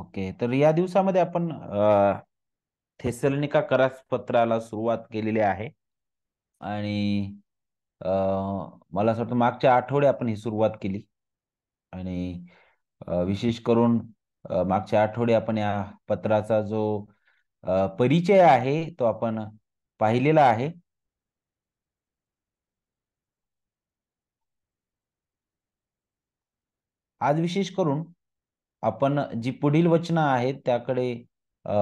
Okay, तर या दिवसामध्ये आपण थेसलोनिका करास पत्राला सुरुवात केलेली आहे आणि अ, मला असं वाटतं मागच्या आठवडे आपण ही सुरुवात केली आणि विशेष करून मागच्या आठवडे आपण या पत्राचा जो परिचय आहे तो आपण पाहिलेला आहे. आज विशेष करून आपण जी पुढील वचनं आहेत त्याकडे अ,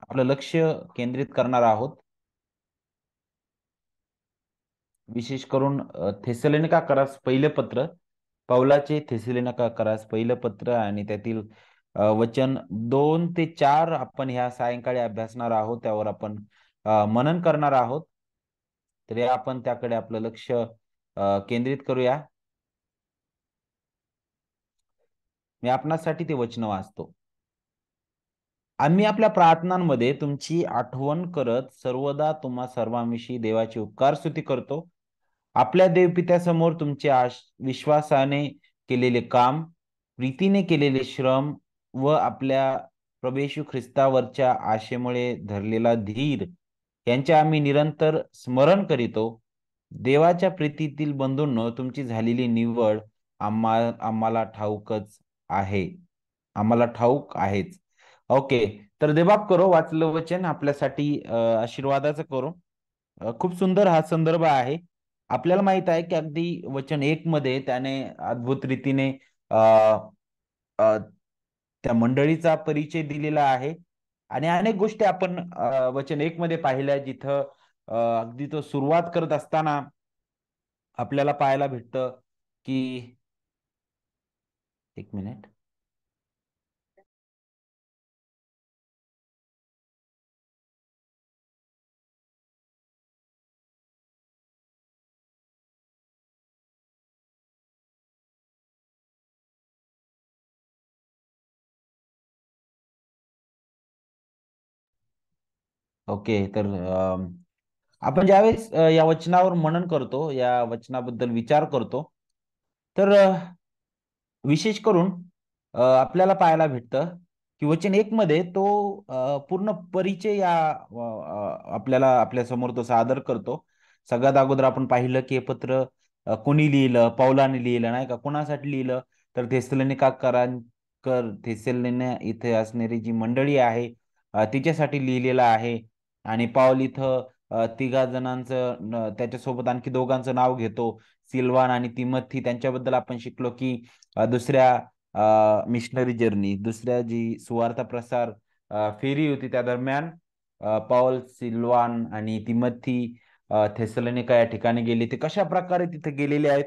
आपलं लक्ष केंद्रित करणार आहोत. विशेष करून थेसलोनिका करास पहिलं पत्र, पौलाचे थेसलोनिका करास पहिलं पत्र आणि त्यातील वचन 2 ते 4 आपण ह्या सायंकाळी अभ्यासणार आहोत. त्यावर आपण मनन करणार आहोत. तर या आपण त्याकडे आपलं लक्ष केंद्रित करूया. मी आपणासाठी ते वचन वाचतो. आम्ही आपल्या प्रार्थनांमध्ये तुमची आठवण करत सर्वदा तुम्हा सर्वांविषयी देवाची उपकार स्तुती करतो. आपल्या देवपित्यासमोर तुमचे विश्वासाने केलेले काम, प्रीतीने केलेले श्रम व आपल्या प्रभू येशू ख्रिस्तावरच्या आशेमुळे धरलेला धीर यांचे आम्ही निरंतर स्मरण करीतो. देवाच्या प्रीतीतील बंधूंनो, तुमची झालेली निवड आम्हाला ठाऊकच आहे. आम्हाला ठाऊक आहेच. ओके. तर देवबाप करो वाचलं वचन आपल्यासाठी आशीर्वादाचं करो. खूप सुंदर हा संदर्भ आहे. आपल्याला माहित आहे की अगदी वचन 1 मध्ये त्याने अद्भुत रीतीने अ, अ, त्या मंडळीचा परिचय दिलेला आहे आणि अनेक गोष्टी आपण वचन 1 मध्ये पाहिल्या जिथं अगदी तो सुरुवात करत असताना आपल्याला पाहायला भेटतं की 1 मिनिट. ओके. तर आपण ज्यावेळेस या वचनावर मनन करतो, या वचनाबद्दल विचार करतो, तर विशेष करून आपल्याला पाहायला भेटतं, की वचन 1 मध्ये तो पूर्ण परिचय आपल्याला आपल्यासमोर तो सादर करतो. सगळ्यात अगोदर आपण पाहिलं, की हे पत्र कोणी लिहिलं? पौलाने लिहिलं नाही का? कोणासाठी लिहिलं? तर थेसलोनिका इथे असणारी जी मंडळी आहे तिच्यासाठी लिहिलेलं आहे आणि पाऊल इथं तिघा जणांचं त्याच्यासोबत आणखी दोघांचं नाव घेतो. सिल्वान आणि तिमोथी त्यांच्याबद्दल आपण शिकलो, की दुसऱ्या मिशनरी जर्नी, दुसऱ्या जी सुवार्ता प्रसार फेरी होती त्या दरम्यान पौल, सिल्वान आणि तिमोथी थेसलोनिका या ठिकाणी गेले. ते कशा प्रकारे तिथे गेलेले आहेत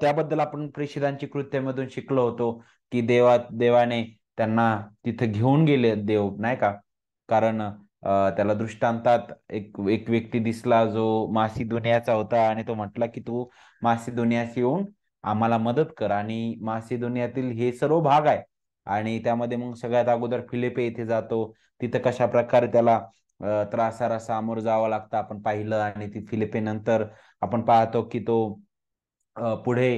त्याबद्दल आपण प्रेषितांची कृत्यामधून शिकलो होतो, की देवाने त्यांना तिथे घेऊन गेले देव नाही का? कारण त्याला दृष्टांतात एक एक व्यक्ती दिसला जो मासिदोनियाचा होता आणि तो म्हटला, की तू मासिदोनियास येऊन आम्हाला मदत कर आणि मासिदोनियातील हे सर्व भाग आहे आणि त्यामध्ये मग सगळ्यात अगोदर फिलिपे येथे जातो. तिथं कशा प्रकारे त्याला त्रासाला सामोरं जावं लागतं आपण पाहिलं आणि ती फिलिपे नंतर आपण पाहतो की तो पुढे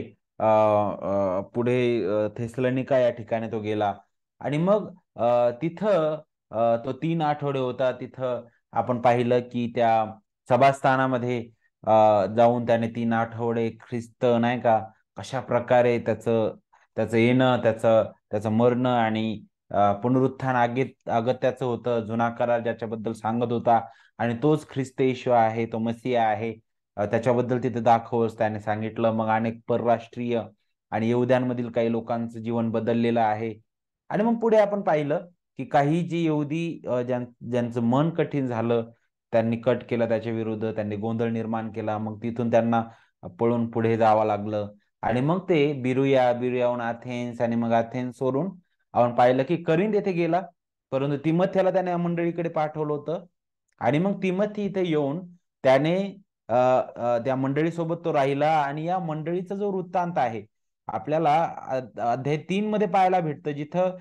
पुढे थेसलोनिका या ठिकाणी तो गेला आणि मग तिथं तो 3 आठवडे होता. तिथं आपण पाहिलं की त्या सभास्थानामध्ये जाऊन त्याने 3 आठवडे ख्रिस्त नाही का कशा प्रकारे त्याचं त्याचं येणं, त्याचं त्याचं मरणं आणि पुनरुत्थान अगत्याचं होतं. जुना करार ज्याच्याबद्दल सांगत होता आणि तोच ख्रिस्त येशू आहे, तो मसीहा आहे. त्याच्याबद्दल तिथे दाखवस त्याने सांगितलं. मग अनेक परराष्ट्रीय आणि यहुद्यांमधील काही लोकांचं जीवन बदललेलं आहे. आणि मग पुढे आपण पाहिलं, की काही जी यहुदी ज्यांचं मन कठीण झालं, त्यांनी कट केलं त्याच्या विरुद्ध, त्यांनी गोंधळ निर्माण केला. मग तिथून त्यांना पळून पुढे जावं लागलं. आणि मग ते बिरुयाहून अथेन्स आणि मग अथेन्सवरून आपण पाहिलं, की करिंथ येथे गेला. परंतु तिमोथेला त्याने या मंडळीकडे पाठवलं होतं. आणि मग तिमोथी इथे येऊन त्याने त्या मंडळीसोबत तो राहिला आणि या मंडळीचा जो वृत्तांत आहे आपल्याला अध्याय 3 मध्ये पाहायला भेटतं जिथं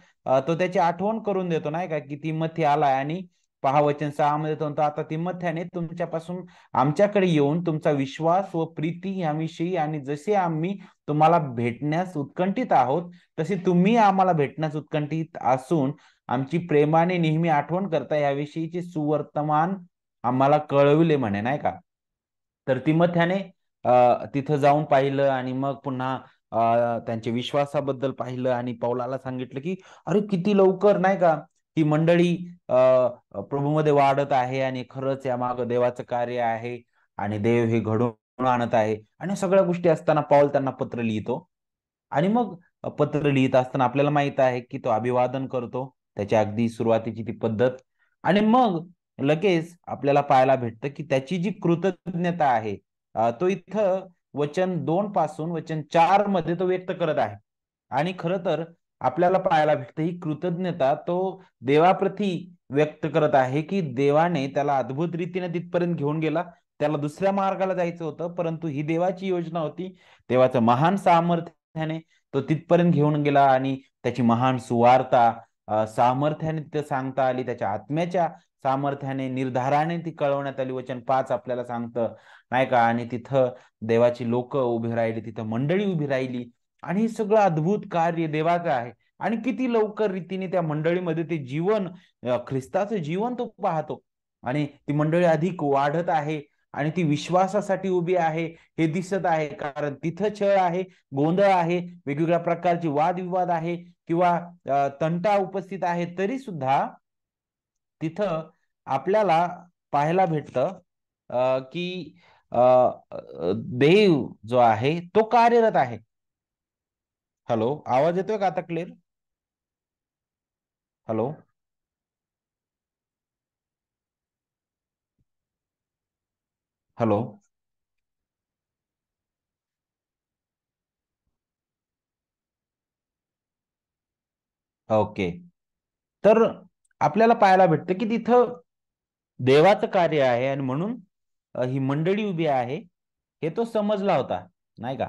तो त्याची आठवण करून देतो नाही का की तिमोथी आलाय आणि पहा वचन 6 मध्ये म्हणतो, आता तिमोथेने तुमच्यापासून आमच्याकडे येऊन तुमचा विश्वास व प्रीती याविषयी आणि जसे आम्ही तुम्हाला भेटण्यास उत्कंठित आहोत तसे तुम्ही आम्हाला भेटण्यास उत्कंठित असून आमची प्रेमाने नेहमी आठवण करता याविषयीचे सुवर्तमान आम्हाला कळविले म्हणे, नाही का. तर तिमोथेने तिथं जाऊन पाहिलं आणि मग पुन्हा त्यांच्या विश्वासाबद्दल पाहिलं आणि पौलाला सांगितलं की अरे किती लवकर, नाही का, ही मंडळी प्रभूमध्ये वाढत आहे आणि खरंच या मागे देवाचं कार्य आहे आणि देव हे घडवून आणत आहे. आणि सगळ्या गोष्टी असताना पौल त्यांना पत्र लिहितो आणि मग पत्र लिहित असताना आपल्याला माहित आहे की तो अभिवादन करतो, त्याच्या अगदी सुरुवातीची ती पद्धत. आणि मग लगेच आपल्याला पाहायला भेटतं की त्याची जी कृतज्ञता आहे तो इथं वचन 2 पासून वचन 4 मध्ये तो व्यक्त करत आहे. आणि खरं तर आपल्याला पाहायला भेटतं ही कृतज्ञता तो देवाप्रती व्यक्त करत आहे की देवाने त्याला अद्भुत रीतीने तिथपर्यंत घेऊन गेला. त्याला दुसऱ्या मार्गाला जायचं होतं, परंतु ही देवाची योजना होती. देवाचं महान सामर्थ्याने तो तिथपर्यंत घेऊन गेला आणि त्याची महान सुवार्ता सामर्थ्याने ते सांगता आली, त्याच्या आत्म्याच्या सामर्थ्याने निर्धाराने ती कळवण्यात आली. वचन 5 आपल्याला सांगतं, नाही का. आणि तिथं देवाची लोक उभी राहिली, तिथं मंडळी उभी राहिली आणि हे सगळं अद्भुत कार्य देवाचं आहे. आणि किती लवकर रीतीने त्या मंडळीमध्ये ते जीवन, ख्रिस्ताचं जीवन तो पाहतो आणि ती मंडळी अधिक वाढत आहे आणि ती विश्वासासाठी उभी आहे हे दिसत आहे. कारण तिथं छळ आहे, गोंधळ आहे, वेगवेगळ्या प्रकारचे वादविवाद आहे किंवा तंटा उपस्थित आहे, तरी सुद्धा तिथं आपल्याला पाहायला भेटतं की देव जो आहे तो कार्यरत आहे. हॅलो, आवाज येतोय का आता क्लिअर? हॅलो. हॅलो. ओके. तर आपल्याला पाहायला भेटतं की तिथं देवाचं कार्य आहे आणि म्हणून ही मंडळी उभी आहे हे तो समजला होता, नाही का.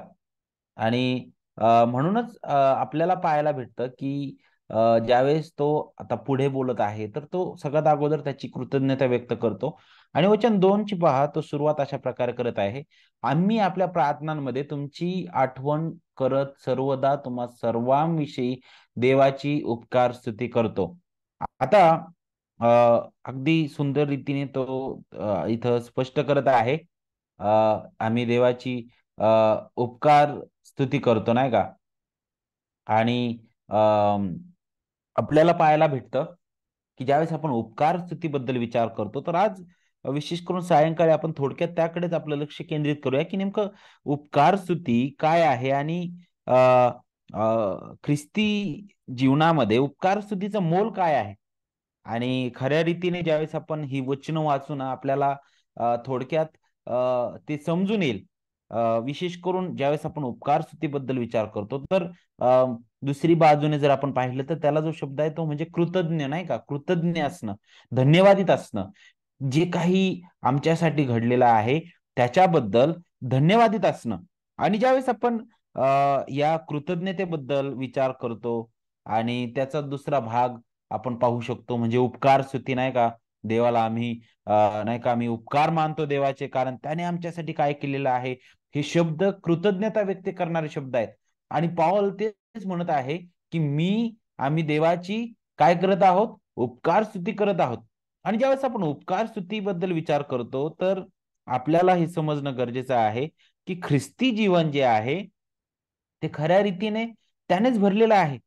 आणि म्हणूनच आपल्याला पाहायला भेटतं की ज्यावेळेस तो आता पुढे बोलत आहे तर तो सगळ्यात अगोदर त्याची कृतज्ञता व्यक्त करतो. आणि वचन 2 ची पहा, तो सुरुवात अशा प्रकारे करत आहे, आम्ही आपल्या प्रार्थनांमध्ये तुमची आठवण करत सर्वदा तुम्हा सर्वांविषयी देवाची उपकार स्तुती करतो. आता अगदी सुंदर रीतीने तो इथं स्पष्ट करत आहे, आम्ही देवाची उपकार स्तुती करतो, नाही का. आणि आपल्याला पाहायला भेटतं की ज्यावेळेस आपण उपकार स्तुतीबद्दल विचार करतो तर आज विशेष करून सायंकाळी आपण थोडक्यात त्याकडेच आपलं लक्ष केंद्रित करूया की नेमकं उपकार स्तुती काय आहे आणि अ, ख्रिस्ती जीवनामध्ये उपकार स्तुतीचं मोल काय आहे. आणि खऱ्या रीतीने ज्यावेळेस आपण ही वचनं वाचू ना आपल्याला थोडक्यात ते समजून येईल. विशेष करून ज्यावेळेस आपण उपकार स्तुतीबद्दल विचार करतो तर अ, दुसरी बाजूने जर आपण पाहिलं तर त्याला जो शब्द आहे तो म्हणजे कृतज्ञ, नाही का. कृतज्ञ असणं, धन्यवादित असणं, जे काही आमच्यासाठी घडलेलं आहे त्याच्याबद्दल धन्यवादित असणं. आणि ज्यावेळेस आपण या कृतज्ञतेबद्दल विचार करतो आणि त्याचा दुसरा भाग आपण पाहू शकतो म्हणजे उपकार स्तुती, नाही का. देवाला आम्ही नाही का, आम्ही उपकार मानतो देवाचे कारण त्याने आमच्यासाठी काय केलेलं आहे. हे शब्द कृतज्ञता व्यक्त करणारे शब्द आहेत. आणि पॉल तेच म्हणत आहे की आम्ही देवाची काय करत आहोत, उपकार स्तुती करत आहोत. आणि ज्यावेळेस आपण उपकार स्तुतीबद्दल विचार करतो तर आपल्याला हे समजणं गरजेचं आहे की ख्रिस्ती जीवन जे आहे ते खऱ्या रीतीने त्यानेच भरलेलं आहे.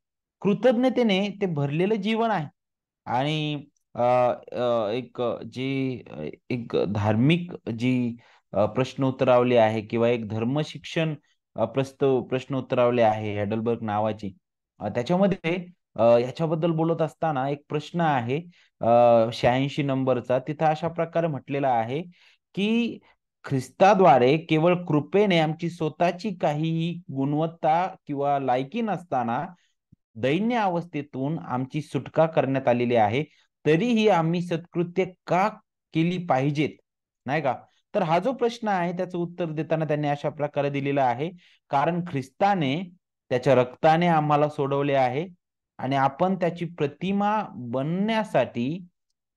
कृतज्ञतेने ते भरलेलं जीवन आहे. आणि एक एक धार्मिक जी प्रश्न उत्तरावली आहे किंवा एक धर्मशिक्षण प्रश्न उत्तरावली आहे हॅडलबर्ग नावाची. त्याच्यामध्ये याच्याबद्दल बोलत असताना एक प्रश्न आहे 86 नंबरचा. तिथं अशा प्रकारे म्हटलेलं आहे, की ख्रिस्ताद्वारे केवळ कृपेने आमची स्वतःची काहीही गुणवत्ता किंवा लायकी नसताना दैन्य अवस्थेतून आमची सुटका करण्यात आलेली आहे. तरीही आम्ही सत्कृत्य का केली पाहिजेत, नाही का? तर हा जो प्रश्न आहे त्याचं उत्तर देताना त्यांनी अशा प्रकारे दिलेलं आहे, कारण ख्रिस्ताने त्याच्या रक्ताने आम्हाला सोडवले आहे आणि आपण त्याची प्रतिमा बनण्यासाठी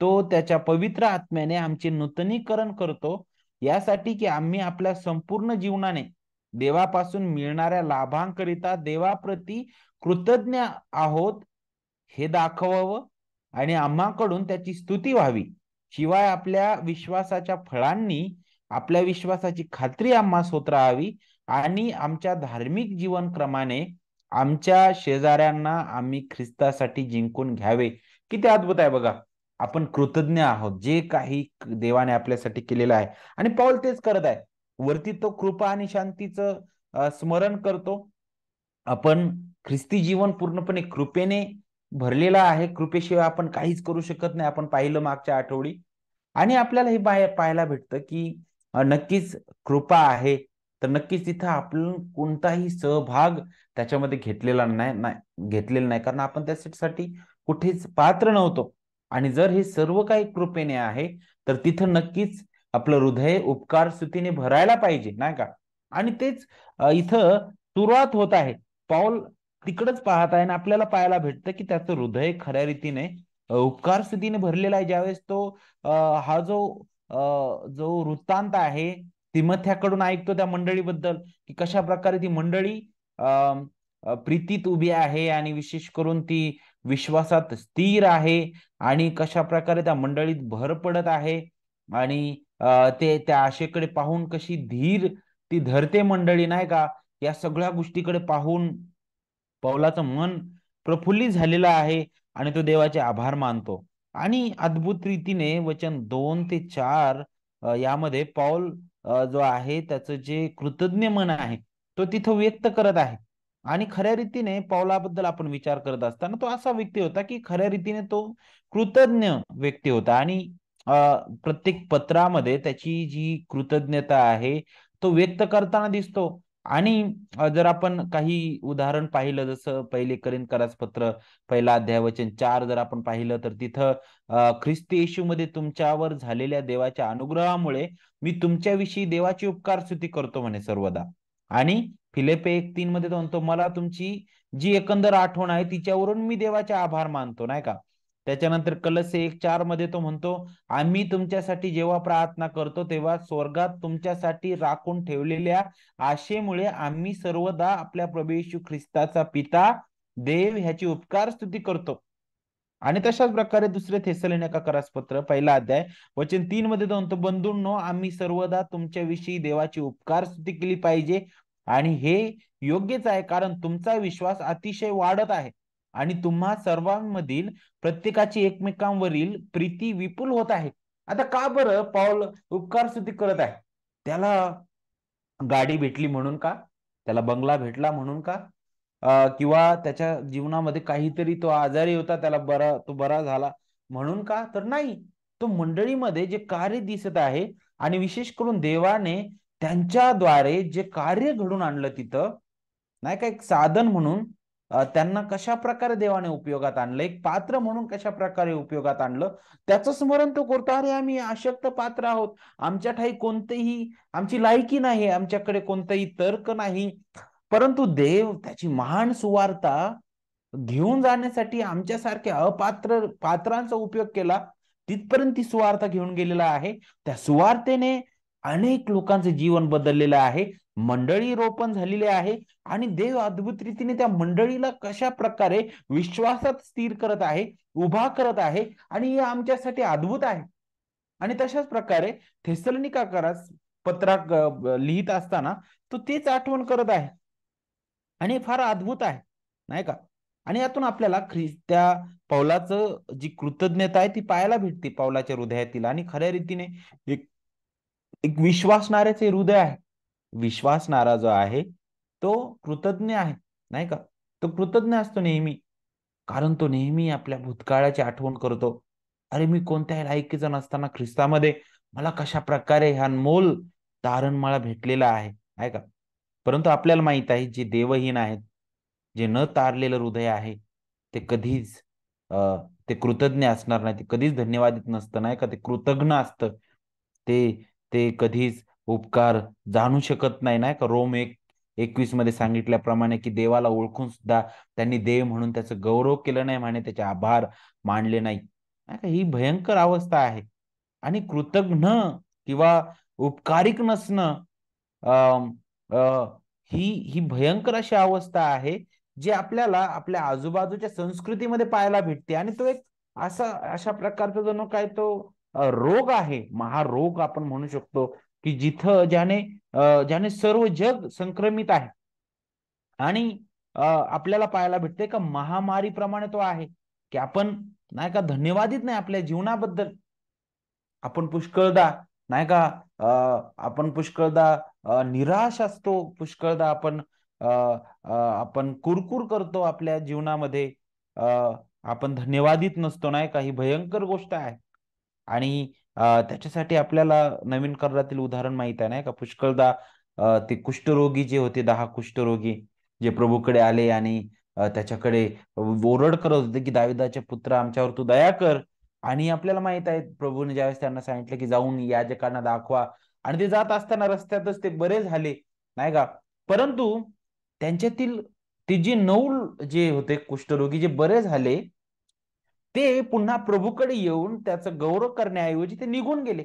तो त्याच्या पवित्र आत्म्याने आमचे नूतनीकरण करतो, यासाठी की आम्ही आपल्या संपूर्ण जीवनाने देवापासून मिळणाऱ्या लाभांकरिता देवाप्रती कृतज्ञ आहोत हे दाखवावं आणि आम्हाकडून त्याची स्तुती व्हावी. शिवाय आपल्या विश्वासाच्या फळांनी आपल्या विश्वासाची खात्री आम्हास होत राहावी आणि आमच्या धार्मिक जीवनक्रमाने आमच्या शेजाऱ्यांना आम्ही ख्रिस्तासाठी जिंकून घ्यावे. किती अद्भुत आहे बघा. आपण कृतज्ञ आहोत जे काही देवाने आपल्यासाठी केलेलं आहे आणि पौल तेच करत आहे. वरती तो कृपा आणि शांतीचं स्मरण करतो. आपण ख्रिस्ती जीवन पूर्णपणे कृपेने भरलेला आहे. कृपेशिवाय आपण काहीच करू शकत नाही. आपण पाहिलं मागच्या आठवडी आणि आपल्याला हे पाहायला भेटतं की नक्कीच कृपा आहे. तर नक्कीच तिथं आपण कोणताही सहभाग त्याच्यामध्ये घेतलेला नाही कारण आपण त्यासाठी कुठेच पात्र नव्हतो. आणि जर हे सर्व काही कृपेने आहे तर तिथं नक्कीच आपलं हृदय उपकार स्तुतीने भरायला पाहिजे, नाही का? आणि तेच इथं सुरुवात होत आहे. पाऊल तिकडच पाहत आहे आणि आपल्याला पाहायला भेटतं की त्याचं हृदय खऱ्या रीतीने उपकार स्तुतीने भरलेला आहे. ज्यावेळेस तो हा जो वृत्तांत आहे तिमथ्याकडून ऐकतो त्या मंडळीबद्दल की कशा प्रकारे ती मंडळी प्रीतीत उभी आहे आणि विशेष करून ती विश्वासात स्थिर आहे आणि कशा प्रकारे त्या मंडळीत भर पडत आहे आणि ते त्या आशेकडे पाहून कशी धीर ती धरते मंडळी, नाही का? या सगळ्या गोष्टीकडे पाहून पौलाचं मन प्रफुल्लित झालेलं आहे आणि तो देवाचे आभार मानतो. आणि अद्भुत रीतीने वचन 2 ते 4 यामध्ये पौल जो आहे त्याचं जे कृतज्ञ मन आहे तो तिथं व्यक्त करत आहे. आणि खऱ्या रीतीने पौलाबद्दल आपण विचार करत असताना तो असा व्यक्ती होता की खऱ्या रीतीने तो कृतज्ञ व्यक्ती होता आणि अ, प्रत्येक पत्रामध्ये त्याची जी कृतज्ञता आहे तो व्यक्त करताना दिसतो. आणि जर आपण काही उदाहरण पाहिलं जसं पहिले करिंथकरास पत्र 1 अध्याय वचन 4 जर आपण पाहिलं तर तिथं ख्रिस्त येशूमध्ये तुमच्यावर झालेल्या देवाच्या अनुग्रहामुळे मी तुमच्याविषयी देवाची उपकार स्तुती करतो म्हणे सर्वदा. आणि फिलिप्पे 1:3 मध्ये तो म्हणतो मला तुमची जी एकंदर आठवण आहे तिच्यावरून मी देवाचे आभार मानतो, नाही का? त्याच्यानंतर कलसे 1:4 मध्ये तो म्हणतो आम्ही तुमच्यासाठी जेव्हा प्रार्थना करतो तेव्हा स्वर्गात तुमच्यासाठी राखून ठेवलेल्या आशेमुळे आम्ही सर्वदा आपल्या प्रभू येशू ख्रिस्ताचा पिता देव ह्याची उपकार स्तुती करतो. आणि तशाच प्रकारे दुसरे थेसलोनिकरास पत्र 1 अध्याय वचन 3 मध्ये तो म्हणतो बंधूंनो आम्ही सर्वदा तुमच्याविषयी देवाची उपकार स्तुती केली पाहिजे आणि हे योग्यच आहे कारण तुमचा विश्वास अतिशय वाढत आहे आणि तुम्हा सर्वांमधील प्रत्येकाची एकमेकांवरील प्रीती विपुल होत आहे. आता का बरं पौल उपकार स्तुती करत आहे? त्याला गाडी भेटली म्हणून का? त्याला बंगला भेटला म्हणून का? किंवा त्याच्या जीवनामध्ये काहीतरी तो आजारी होता त्याला तो बरा झाला म्हणून का? तर नाही. तो मंडळीमध्ये जे कार्य दिसत आहे आणि विशेष करून देवाने त्यांच्याद्वारे जे कार्य घडून आणलं तिथं, नाही का? एक साधन म्हणून त्यांना कशा प्रकारे देवाने उपयोगात आणलं, एक पात्र म्हणून कशा प्रकारे उपयोगात आणलं, त्याचं स्मरण तो करतो. अरे आम्ही अशक्त पात्र आहोत, आमच्या ठाई कोणतेही आमची लायकी नाही, आमच्याकडे कोणताही तर्क नाही, परंतु देव त्याची महान सुवार्ता घेऊन जाण्यासाठी आमच्यासारख्या पात्रांचा उपयोग केला. तिथपर्यंत ती सुवार्ता घेऊन गेलेला आहे. त्या सुवार्तेने अनेक लोकांचं जीवन बदललेलं आहे. मंडळी रोपण झालेली आहे आणि देव अद्भुत रीतीने त्या मंडळीला कशा प्रकारे विश्वासात स्थिर करत आहे, उभा करत आहे आणि हे आमच्यासाठी अद्भुत आहे. आणि तशाच प्रकारे थेसलोनिकरास पत्रात लिहित असताना तो तेच आठवण करत आहे आणि फार अद्भुत आहे, नाही का? आणि यातून आपल्याला त्या पौलाचं जी कृतज्ञता आहे ती पाहायला भेटते पौलाच्या हृदयातील आणि खऱ्या रीतीने एक एक विश्वासणाऱ्याचे हृदय आहे. विश्वासणारा जो आहे तो कृतज्ञ आहे, नाही का? तो कृतज्ञ असतो नेहमी कारण तो नेहमी आपल्या भूतकाळाची आठवण करतो. अरे मी कोणत्याही लायकीचा नसताना ख्रिस्तामध्ये मला कशा प्रकारे ह्या अनमोल तारण मला भेटलेलं आहे का? परंतु आपल्याला माहित आहे जे देवहीन आहेत, जे न तारलेलं हृदय आहे, ते कधीच अ, ते कृतज्ञ असणार नाही. ते कधीच धन्यवादित नसतं, नाही का? ते कृतज्ञ असतं. ते ते कधीच उपकार जाणू शकत नाही, नाही का? रोम 1:21 मध्ये सांगितल्याप्रमाणे की देवाला ओळखून सुद्धा त्यांनी देव म्हणून त्याचं गौरव केलं नाही म्हणे, त्याचे आभार मानले नाही. नाही का, ही भयंकर अवस्था आहे. आणि कृतघ्न किंवा उपकारिक नसणं, अम, अ, ही ही भयंकर अशी अवस्था आहे, जी आपल्याला आपल्या आजूबाजूच्या संस्कृतीमध्ये पाहायला भेटते. आणि तो एक अशा प्रकारचा जणू काय तो रोग आहे, महारोग आपण म्हणू शकतो, की जिथं ज्याने सर्व जग संक्रमित आहे. आणि आपल्याला पाहायला भेटते का महामारीप्रमाणे तो आहे, की आपण नाही का धन्यवादित नाही आपल्या जीवनाबद्दल. आपण पुष्कळदा नाही का, आपण पुष्कळदा निराश असतो, पुष्कळदा आपण कुरकुर करतो आपल्या जीवनामध्ये. अ, आपण धन्यवादित नसतो, नाही का, ही भयंकर गोष्ट आहे. आणि त्याच्यासाठी आपल्याला नवीन करारातील उदाहरण माहित आहे, नाही का, पुष्कळदा ते कुष्ठरोगी जे होते, 10 कुष्ठरोगी जे प्रभूकडे आले आणि त्याच्याकडे ओरड करत होते की दाविदाचे पुत्र, आमच्यावर तू दया कर. आणि आपल्याला माहित आहे, प्रभूने ज्यावेळेस त्यांना सांगितलं की जाऊन याजकांना दाखवा, आणि ते जात असताना रस्त्यातच ते बरे झाले, नाही का. परंतु त्यांच्यातील ते जे 9 जे होते कुष्ठरोगी जे बरे झाले, ते पुन्हा प्रभूकडे येऊन त्याचा गौरव करण्याऐवजी ते निघून गेले.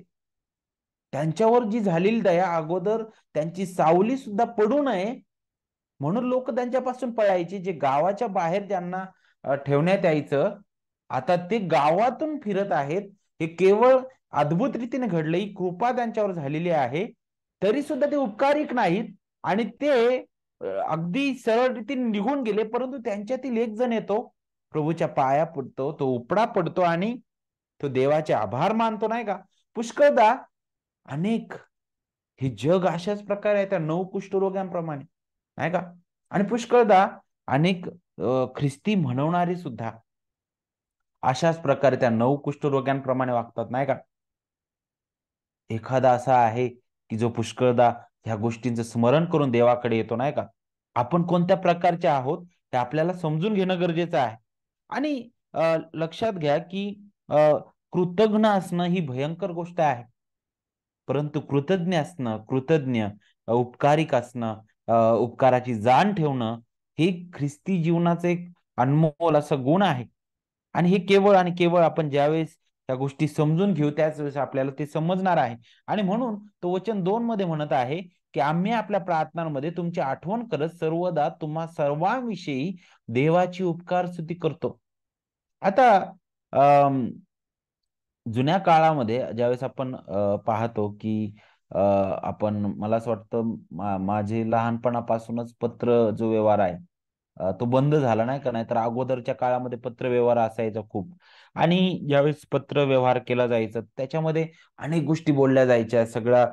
त्यांच्यावर जी झालेली दया, अगोदर त्यांची सावली सुद्धा पडू नये म्हणून लोक त्यांच्यापासून पळायचे. जे गावाच्या बाहेर त्यांना ठेवण्यात यायचं, आता ते गावातून फिरत आहेत. हे केवळ अद्भुत रीतीने घडलं, ही कृपा त्यांच्यावर झालेली आहे. तरी सुद्धा ते उपकारिक नाहीत, आणि ते अगदी सरळ रीतीने निघून गेले. परंतु त्यांच्यातील एक जण येतो, प्रभूच्या पाया पडतो, तो उपडा पडतो आणि तो देवाचे आभार मानतो, नाही का. पुष्कळदा अनेक हे जग अशाच प्रकारे आहे त्या 9 कुष्ठरोग्यांप्रमाणे, नाही का. आणि पुष्कळदा अनेक ख्रिस्ती म्हणवणारे सुद्धा अशाच प्रकारे त्या 9 कुष्ठरोग्यांप्रमाणे वागतात, नाही का. एखादा असा आहे की जो पुष्कळदा ह्या गोष्टींचं स्मरण करून देवाकडे येतो, नाही का. आपण कोणत्या प्रकारचे आहोत हे आपल्याला समजून घेणं गरजेचं आहे. आणि लक्षात घ्या की अ, कृतघ्न असणं ही भयंकर गोष्ट आहे. परंतु कृतज्ञ असणं, कृतज्ञ, उपकारिक असणं, उपकाराची जाण ठेवणं, हे ख्रिस्ती जीवनाचं एक अनमोल असं गुण आहे. आणि हे केवळ आणि केवळ आपण ज्यावेळेस त्या गोष्टी समजून घेऊ, त्याच वेळेस आपल्याला ते समजणार आहे. आणि म्हणून तो वचन 2 मध्ये म्हणत आहे, की आम्ही आपल्या प्रार्थनांमध्ये तुमची आठवण करत सर्वदा तुम्हा सर्वांविषयी देवाची उपकार स्तुती करतो. आता जुन्या काळामध्ये ज्यावेळेस आपण पाहतो की आपण, मला असं वाटतं, माझे लहानपणापासूनच पत्र जो व्यवहार आहे तो बंद झाला, नाही का. नाहीतर अगोदरच्या काळामध्ये पत्र व्यवहार असायचा खूप. आणि ज्यावेळेस पत्र व्यवहार केला जायचा, त्याच्यामध्ये अनेक गोष्टी बोलल्या जायच्या, सगळ्या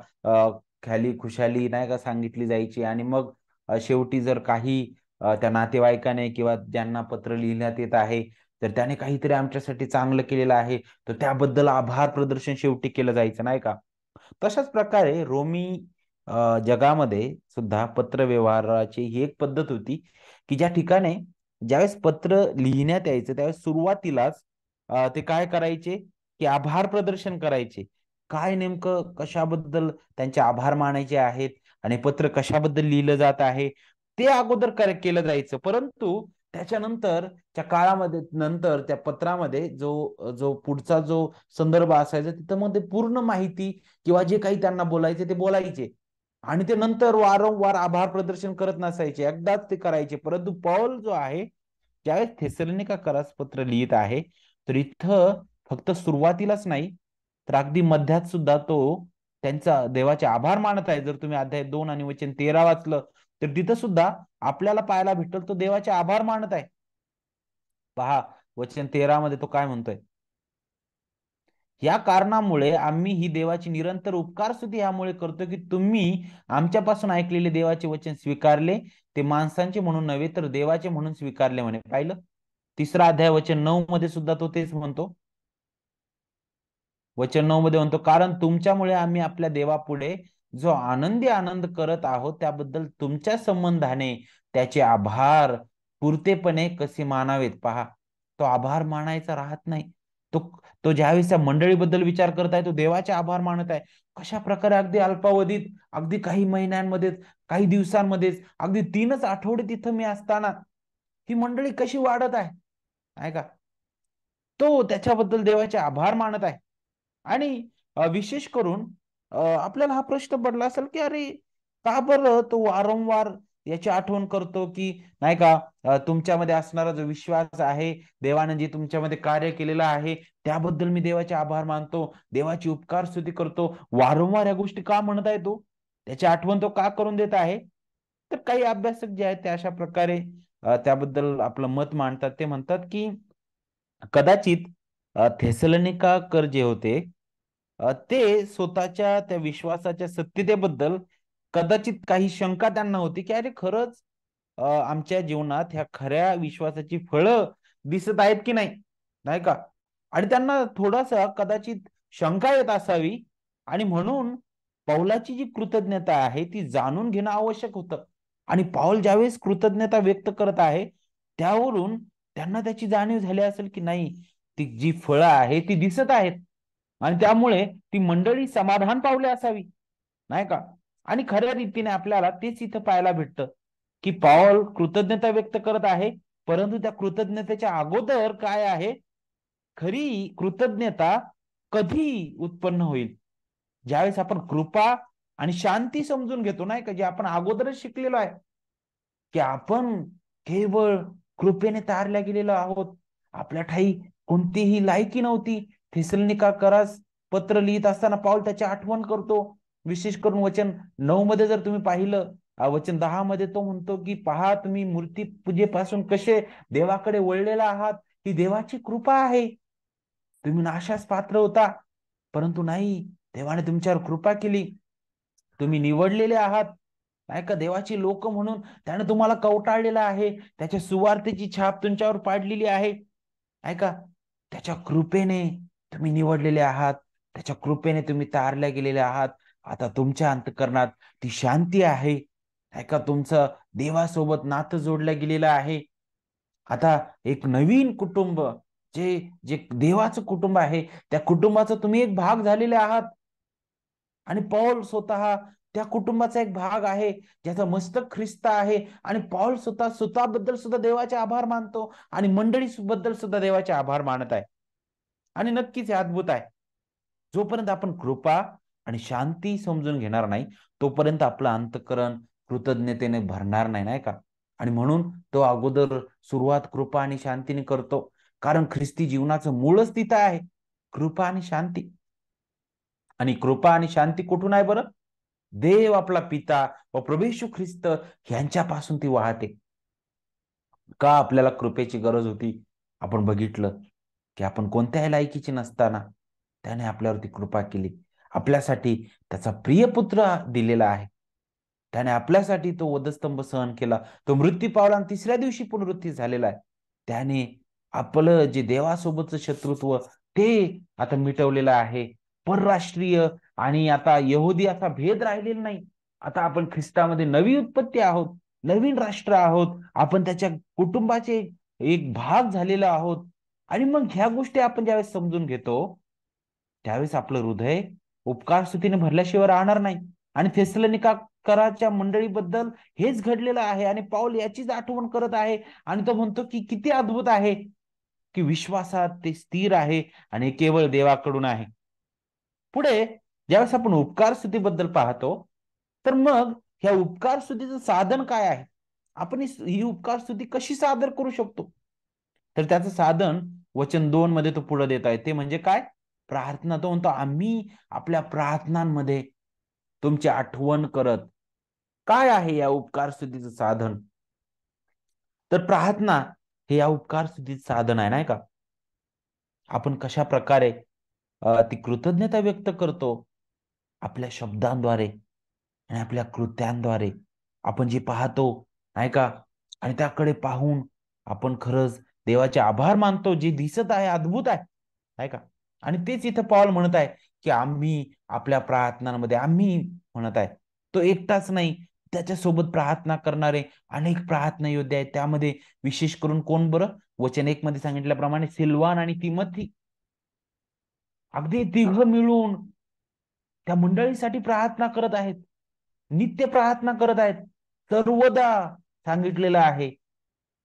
ख्याली खुशाली, नाही का, सांगितली जायची. आणि मग शेवटी जर काही त्या नातेवाईकाने किंवा ज्यांना पत्र लिहिण्यात येत आहे, तर त्याने काहीतरी आमच्यासाठी चांगलं केलेलं आहे, तर त्याबद्दल आभार प्रदर्शन शेवटी केलं जायचं, नाही का. तशाच प्रकारे रोमी जगामध्ये सुद्धा पत्रव्यवहाराची ही एक पद्धत होती, की ज्या ठिकाणी ज्यावेळेस पत्र लिहिण्यात यायचं, त्यावेळेस सुरुवातीलाच ते काय करायचे, की आभार प्रदर्शन करायचे. काय नेमकं कशाबद्दल त्यांचे आभार मानायचे आहेत, आणि पत्र कशाबद्दल लिहिलं जात आहे, ते अगोदर केलं जायचं. परंतु त्याच्यानंतरच्या काळामध्ये, नंतर त्या पत्रामध्ये जो जो पुढचा जो संदर्भ असायचा, तिथं मग ते पूर्ण माहिती किंवा जे काही त्यांना बोलायचे ते बोलायचे. आणि ते नंतर वारंवार आभार प्रदर्शन करत नसायचे, एकदाच ते करायचे. परंतु पौल जो आहे, ज्यावेळेस थेसलोनिकेकरास पत्र लिहित आहे, तर इथं फक्त सुरुवातीलाच नाही, तर अगदी मध्यात सुद्धा तो त्यांचा देवाचे आभार मानत आहे. जर तुम्ही अध्याय 2 आणि वचन 13 वाचलं, तर तिथं सुद्धा आपल्याला पाहायला भेटल, तो देवाचे आभार मानत आहे. पहा, वचन 13 मध्ये तो काय म्हणतोय, या कारणामुळे आम्ही ही देवाची निरंतर उपकार स्तुती यामुळे करतो, की तुम्ही आमच्यापासून ऐकलेले देवाचे वचन स्वीकारले, ते माणसांचे म्हणून नव्हे तर देवाचे म्हणून स्वीकारले म्हणे. पाहिलं, 3 अध्याय वचन 9 मध्ये सुद्धा तो तेच म्हणतो. वचन 9 मध्ये म्हणतो, कारण तुमच्यामुळे आम्ही आपल्या देवापुढे जो आनंदी आनंद करत आहोत, त्याबद्दल तुमच्या संबंधाने त्याचे आभार पुरतेपणे कसे मानावेत. पहा, तो आभार मानायचा राहत नाही. तो तो ज्यावेळेस त्या मंडळीबद्दल विचार करत आहे, तो देवाचे आभार मानत आहे. कशा प्रकारे अगदी अल्पावधीत, अगदी काही महिन्यांमध्येच, काही दिवसांमध्येच, अगदी 3च आठवडे तिथं मी असताना ही मंडळी कशी वाढत आहे, आहे का. तो त्याच्याबद्दल देवाचे आभार मानत आहे. आणि विशेष करून आपल्याला हा प्रश्न पडला असेल की अरे का बरं तो वारंवार याची आठवण करतो, की नाही का तुमच्यामध्ये असणारा जो विश्वास आहे, देवाने जे तुमच्यामध्ये कार्य केलेलं आहे त्याबद्दल मी देवाचे आभार मानतो, देवाची उपकार स्तुती करतो, वारंवार या गोष्टी का म्हणत आहे तो, त्याची आठवण तो का करून देत आहे. तर काही अभ्यासक जे आहेत ते अशा प्रकारे त्याबद्दल आपलं मत मांडतात. ते म्हणतात की कदाचित थेसलोनिकाकर जे होते ते स्वतःच्या त्या विश्वासाच्या सत्यतेबद्दल कदाचित काही शंका त्यांना होती, की अरे खरंच आमच्या जीवनात ह्या खऱ्या विश्वासाची फळं दिसत आहेत की नाही, नाही का? आणि त्यांना थोडासा कदाचित शंका येत असावी आणि म्हणून पौलाची जी कृतज्ञता आहे ती जाणून घेणं आवश्यक होतं. आणि पाऊल ज्यावेळेस कृतज्ञता व्यक्त करत आहे, त्यावरून त्यांना त्याची जाणीव झाली असेल, की नाही ती जी फळं आहे ती दिसत आहेत आणि त्यामुळे ती मंडळी समाधान पावले असावी, नाही का? आणि खऱ्या रीतीने आपल्याला तेच इथं पाहायला भेटतं, की पॉल कृतज्ञता व्यक्त करत आहे, परंतु त्या कृतज्ञतेच्या अगोदर काय आहे, खरी कृतज्ञता कधी उत्पन्न होईल, ज्यावेळेस आपण कृपा आणि शांती समजून घेतो, नाही का, जे आपण अगोदरच शिकलेलो आहे, की आपण केवळ कृपेने तारल्या गेलेलो आहोत. आपल्या ठाई कोणतीही लायकी नव्हती. थिस्सलुनीकेकरास पत्र लिहित असताना पाऊल त्याची आठवण करतो. विशेष करून वचन 9 मध्ये जर तुम्ही पाहिलं, वचन 10 मध्ये तो म्हणतो, की पहा तुम्ही मूर्ती पूजेपासून कसे देवाकडे वळलेला आहात. ही देवाची कृपा आहे. तुम्ही नाशास पात्र होता, परंतु नाही, देवाने तुमच्यावर कृपा केली. तुम्ही निवडलेले आहात, नाही का, देवाची लोक म्हणून त्याने तुम्हाला कवटाळलेलं आहे. त्याच्या सुवार्तेची छाप तुमच्यावर पाडलेली आहे, नाही का. त्याच्या कृपेने तुम्ही निवडलेले आहात, त्याच्या कृपेने तुम्ही तारल्या गेलेले आहात. आता तुमच्या अंतःकरणात ती शांती आहे, नाही का. तुमचं देवासोबत नातं जोडलं गेलेलं आहे. आता एक नवीन कुटुंब, जे जे देवाचं कुटुंब आहे, त्या कुटुंबाचा तुम्ही एक भाग झालेले आहात. आणि पौल स्वतः त्या कुटुंबाचा एक भाग आहे, ज्याचा मस्तक ख्रिस्त आहे. आणि पौल स्वतःबद्दल सुद्धा देवाचे आभार मानतो आणि मंडळी बद्दल सुद्धा देवाचे आभार मानत आहे. आणि नक्कीच हे अद्भुत आहे. जोपर्यंत आपण कृपा आणि शांती समजून घेणार नाही, तोपर्यंत आपलं अंतःकरण कृतज्ञतेने भरणार नाही, नाही का. आणि म्हणून तो अगोदर सुरुवात कृपा आणि शांतीने करतो, कारण ख्रिस्ती जीवनाचं मूळच तिथं आहे, कृपा आणि शांती. आणि कृपा आणि शांती कुठून आहे बरं? देव आपला पिता व प्रभू येशू ख्रिस्त यांच्यापासून ती वाहते. का आपल्याला कृपेची गरज होती? आपण बघितलं, की आपण कोणत्याही लायकीचे नसताना त्याने आपल्यावरती कृपा केली. आपल्यासाठी त्याचा प्रिय पुत्र दिलेला आहे. त्याने आपल्यासाठी तो वधस्तंभ सहन केला. तो मृत्यू पावला आणि तिसऱ्या दिवशी पुनरुत्थित झालेला आहे. त्याने आपलं जे देवासोबतचं शत्रुत्व ते आता मिटवलेलं आहे. परराष्ट्रीय आणि आता यहुदी असा भेद राहिलेला नाही. आता आपण ख्रिस्तामध्ये नवी उत्पत्ती आहोत, नवीन राष्ट्र आहोत. आपण त्याच्या कुटुंबाचे एक भाग झालेलो आहोत. आणि मग ह्या गोष्टी आपण ज्यावेळेस समजून घेतो, त्यावेळेस आपलं हृदय उपकार स्तुतीने भरल्याशिवाय राहणार नाही. आणि थेसलोनिकाकराच्या मंडळीबद्दल हेच घडलेलं आहे आणि पाऊल याचीच आठवण करत आहे. आणि तो म्हणतो की किती अद्भुत आहे, की विश्वासात ते स्थिर आहे आणि केवळ देवाकडून आहे. पुढे ज्यावेळेस आपण उपकार स्तुतीबद्दल पाहतो, तर मग ह्या उपकार स्तुतीचं साधन काय आहे? आपण ही उपकार स्तुती कशी सादर करू शकतो? तर त्याचं साधन वचन 2 मध्ये तो पुढे देत आहे. ते म्हणजे काय? प्रार्थना. तो म्हणतो आम्ही आपल्या प्रार्थनांमध्ये तुमची आठवण करत. काय आहे या उपकार स्तुतीचं साधन? तर प्रार्थना हे या उपकार स्तुतीचं साधन आहे, नाही का. आपण कशा प्रकारे ती कृतज्ञता व्यक्त करतो आपल्या शब्दांद्वारे आणि आपल्या कृत्यांद्वारे. आपण जे पाहतो, नाही का, आणि त्याकडे पाहून आपण खरंच देवाचे आभार मानतो. जे दिसत आहे अद्भुत आहे, नाही का. आणि तेच इथं पॉल म्हणत आहे, की आम्ही आपल्या प्रार्थनांमध्ये आम्ही म्हणत आहे. तो एकटाच नाही, त्याच्यासोबत प्रार्थना करणारे अनेक प्रार्थना योद्धे आहेत. त्यामध्ये विशेष करून कोण बरं? वचन 1 मध्ये सांगितल्याप्रमाणे सिल्वान आणि तिमोथी अगदी तिघ मिळून त्या मंडळीसाठी प्रार्थना करत आहेत, नित्य प्रार्थना करत आहेत. सर्वदा सांगितलेलं आहे,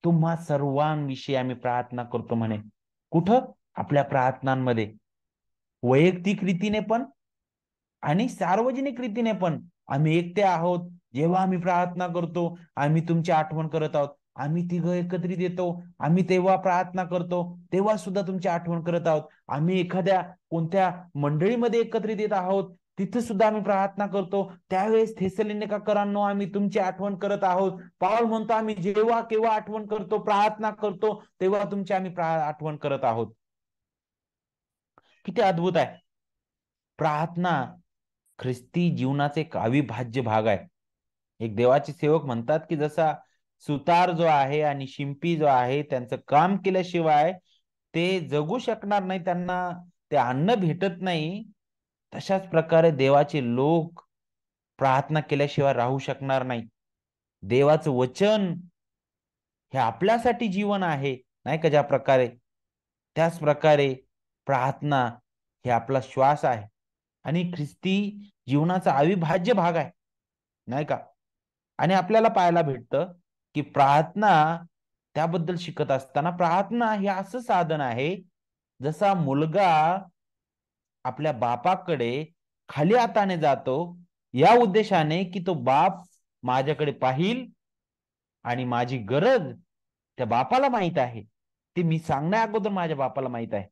तुम्हा सर्वांविषयी आम्ही प्रार्थना करतो म्हणे. कुठं? आपल्या प्रार्थनांमध्ये वैयक्तिक रीतीने पण आणि सार्वजनिक रीतीने पण आम्ही एकटे आहोत जेव्हा आम्ही प्रार्थना करतो, आम्ही तुमची आठवण करत आहोत. आम्ही तिघं एकत्रित येतो, आम्ही तेव्हा प्रार्थना करतो, तेव्हा सुद्धा तुमची आठवण करत आहोत. आम्ही एखाद्या कोणत्या मंडळीमध्ये एकत्रित येत आहोत, तिथे सुद्धा आम्ही प्रार्थना करतो, त्यावेळेस थेसलोनिकेकरांनो आम्ही तुमची आठवण करत आहोत. पाऊल म्हणतो आम्ही जेव्हा केव्हा आठवण करतो, प्रार्थना करतो, तेव्हा तुमची आम्ही आठवण करत आहोत. किती अद्भुत आहे. प्रार्थना ख्रिस्ती जीवनाचा एक अविभाज्य भाग आहे. एक देवाचे सेवक म्हणतात की जसा सुतार जो आहे आणि शिंपी जो आहे त्यांचं काम केल्याशिवाय ते जगू शकणार नाही, त्यांना ते अन्न भेटत नाही, तशाच प्रकारे देवाचे लोक प्रार्थना केल्याशिवाय राहू शकणार नाही. देवाचं वचन हे आपल्यासाठी जीवन आहे, नाही का, ज्या प्रकारे त्याच प्रकारे प्रार्थना हे आपला श्वास आहे आणि ख्रिस्ती जीवनाचा अविभाज्य भाग आहे, नाही का. आणि आपल्याला पाहायला भेटतं की प्रार्थना त्याबद्दल शिकत असताना प्रार्थना हे असं साधन आहे, जसा मुलगा आपल्या बापाकडे खाली हाताने जातो या उद्देशाने की तो बाप माझ्याकडे पाहिल आणि माझी गरज त्या बापाला माहित आहे, ती मी सांगण्या अगोदर माझ्या बापाला माहित आहे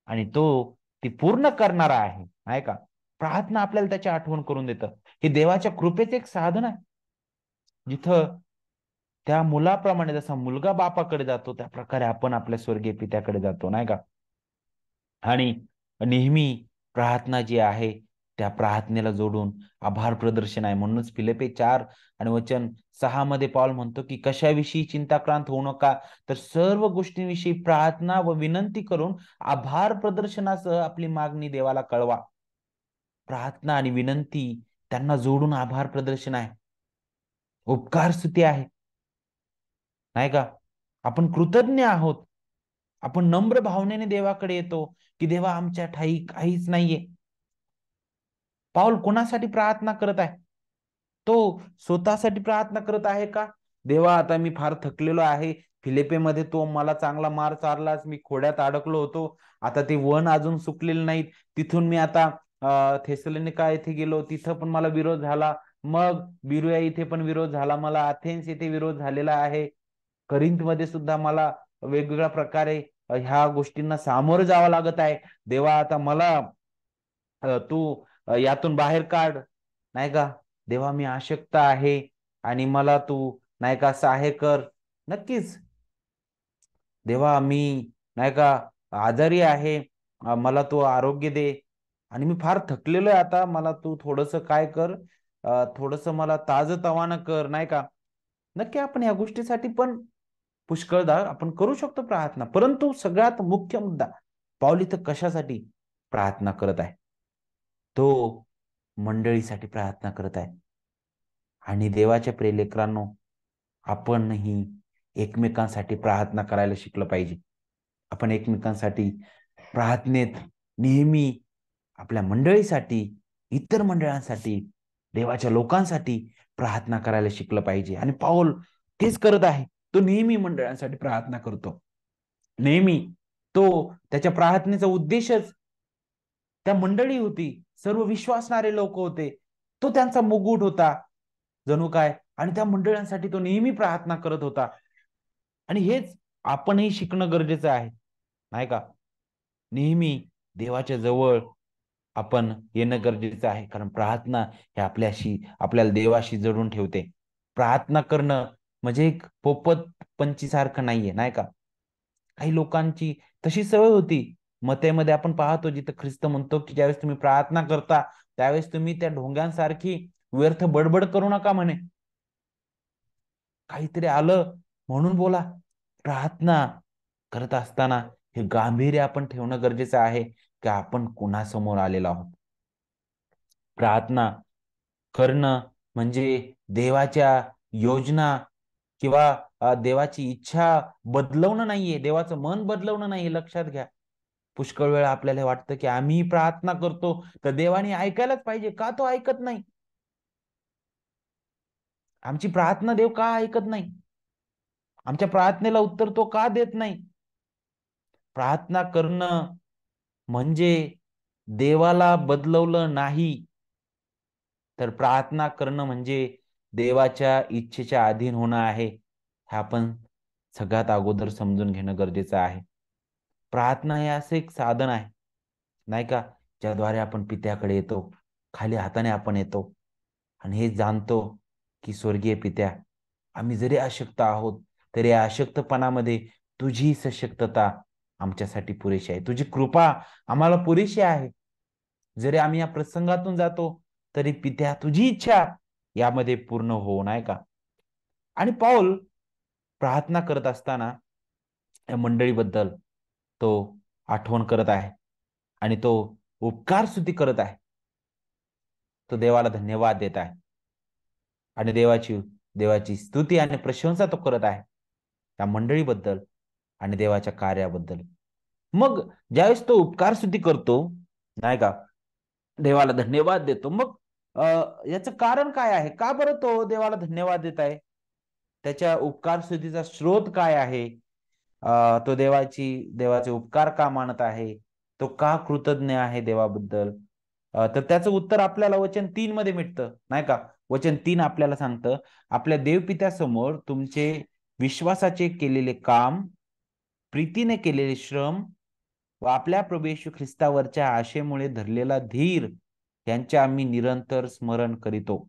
आणि तो ती पूर्ण करणारा आहे, नाही का. प्रार्थना आपल्याला त्याची आठवण करून देतं. हे देवाच्या कृपेचे एक साधन आहे, जिथं त्या मुलाप्रमाणे जसा मुलगा बापाकडे जातो त्या प्रकारे आपण आपल्या स्वर्गीय पित्याकडे जातो, नाही का. आणि नेहमी प्रार्थना जी आहे त्या प्रार्थनेला जोडून आभार प्रदर्शन आहे. म्हणूनच फिलिप्पी 4 आणि वचन 6 मध्ये पौल म्हणतो की कशाविषयी चिंताक्रांत होऊ नका, तर सर्व गोष्टींविषयी प्रार्थना व विनंती करून आभार प्रदर्शनासह आपली मागणी देवाला कळवा. प्रार्थना आणि विनंती त्यांना जोडून आभार प्रदर्शन आहे, उपकार स्तुती आहे, नाही का. आपण कृतज्ञ आहोत. आपण नम्र भावनेने देवाकडे येतो की देवा आमच्या ठाई काहीच नाहीये. पाऊल कोणासाठी प्रार्थना करत आहे? तो स्वतःसाठी प्रार्थना करत आहे का? देवा आता मी फार थकलेलो आहे. फिलिप्पीमध्ये तो मला चांगला मार चारलास, मी खोड्यात अडकलो होतो. आता ते वन अजून सुकलेले नाहीत. तिथून मी आता थेसलोनिका येथे गेलो, तिथं पण मला विरोध झाला. मग बिरुया इथे पण विरोध झाला मला, अथेन्स येथे विरोध झालेला आहे. करिंथमध्ये सुद्धा मला वेगवेगळ्या प्रकारे ह्या गोष्टींना सामोरं जावं लागत आहे. देवा आता मला तू यातून बाहेर काढ, नाही का. देवा मी अशक्त आहे आणि मला तू, नाही का, सहाय्य कर. नक्कीच देवा मी, नाही का, आजारी आहे, मला तू आरोग्य दे आणि मी फार थकलेलो आहे, आता मला तू थोडस काय कर, थोडस मला ताजतवानं कर, नाही का. नक्की आपण या गोष्टीसाठी पण पुष्कळदा आपण करू शकतो प्रार्थना. परंतु सगळ्यात मुख्य मुद्दा, पाऊल इथं कशासाठी प्रार्थना करत आहे? तो मंडळीसाठी प्रार्थना करत आहे. आणि देवाच्या प्रियलेकरांनो, आपणही एकमेकांसाठी प्रार्थना करायला शिकलं पाहिजे. आपण एकमेकांसाठी प्रार्थनेत नेहमी आपल्या मंडळीसाठी, इतर मंडळांसाठी, देवाच्या लोकांसाठी प्रार्थना करायला शिकलं पाहिजे. आणि पाऊल तेच करत आहे. तो नेहमी मंडळांसाठी प्रार्थना करतो. नेहमी तो त्याच्या प्रार्थनेचा उद्देशच त्या मंडळी होती, सर्व विश्वासणारे लोक होते. तो त्यांचा मुकुट होता जणू काय, आणि त्या मंडळांसाठी तो नेहमी प्रार्थना करत होता. आणि हेच आपणही शिकणं गरजेचं आहे, नाही का. नेहमी देवाच्या जवळ आपण येणं गरजेचं आहे, कारण प्रार्थना हे आपल्याला देवाशी जडून ठेवते. प्रार्थना करणं म्हणजे एक पोपट पंचीसारखं नाहीये, नाही का. काही लोकांची तशी सवय होती. मतेमध्ये आपण पाहतो जिथं ख्रिस्त म्हणतो की ज्यावेळेस तुम्ही प्रार्थना करता त्यावेळेस तुम्ही त्या ढोंग्यांसारखी व्यर्थ बडबड करू नका म्हणे. काहीतरी आलं म्हणून बोला. प्रार्थना करत असताना हे गांभीर्य आपण ठेवणं गरजेचं आहे की आपण कुणासमोर आलेलो आहोत. प्रार्थना करणं म्हणजे देवाच्या योजना किंवा देवाची इच्छा बदलवणं नाहीये, देवाचं मन बदलवणं नाहीये, लक्षात घ्या. पुष्कळ वेळा आपल्याला वाटतं की आम्ही प्रार्थना करतो तर देवाने ऐकायलाच पाहिजे, का तो ऐकत नाही? आमची प्रार्थना देव का ऐकत नाही? आमच्या प्रार्थनेला उत्तर तो का देत नाही? प्रार्थना करणं म्हणजे देवाला बदलवलं नाही, तर प्रार्थना करणं म्हणजे देवाच्या इच्छेच्या अधीन होणं आहे. हे आपण सगळ्यात अगोदर समजून घेणं गरजेचं आहे. प्रार्थना हे असं एक साधन आहे, नाही का, ज्याद्वारे आपण पित्याकडे येतो. खाली हाताने आपण येतो आणि हे जाणतो, की स्वर्गीय पित्या, आम्ही जरी अशक्त आहोत, तरी या अशक्तपणामध्ये तुझी सशक्तता आमच्यासाठी पुरेशी आहे. तुझी कृपा आम्हाला पुरेशी आहे. जरी आम्ही या प्रसंगातून जातो, तरी पित्या तुझी इच्छा यामध्ये पूर्ण हो, नाही का? आणि पाऊल प्रार्थना करत असताना या मंडळीबद्दल तो आठवण करत आहे आणि तो उपकार स्तुती करत आहे. तो देवाला धन्यवाद देत आहे आणि देवाची स्तुती आणि प्रशंसा तो करत आहे त्या मंडळीबद्दल आणि देवाच्या कार्याबद्दल. मग ज्यावेळेस तो उपकार स्तुती करतो, नाही का, देवाला धन्यवाद देतो, मग याचं कारण काय आहे? का बरं तो देवाला धन्यवाद देत आहे? त्याच्या उपकार स्तुतीचा स्रोत काय आहे? तो देवाचे उपकार का मानत आहे? तो का कृतज्ञ आहे देवाबद्दल? तर त्याचं उत्तर आपल्याला वचन 3 मध्ये मिळतं, नाही का? वचन 3 आपल्याला सांगतं, आपल्या देवपित्यासमोर तुमचे विश्वासाचे केलेले काम, प्रीतीने केलेले श्रम व आपल्या प्रभू येशू ख्रिस्तावरच्या आशेमुळे धरलेला धीर यांचे आम्ही निरंतर स्मरण करीतो.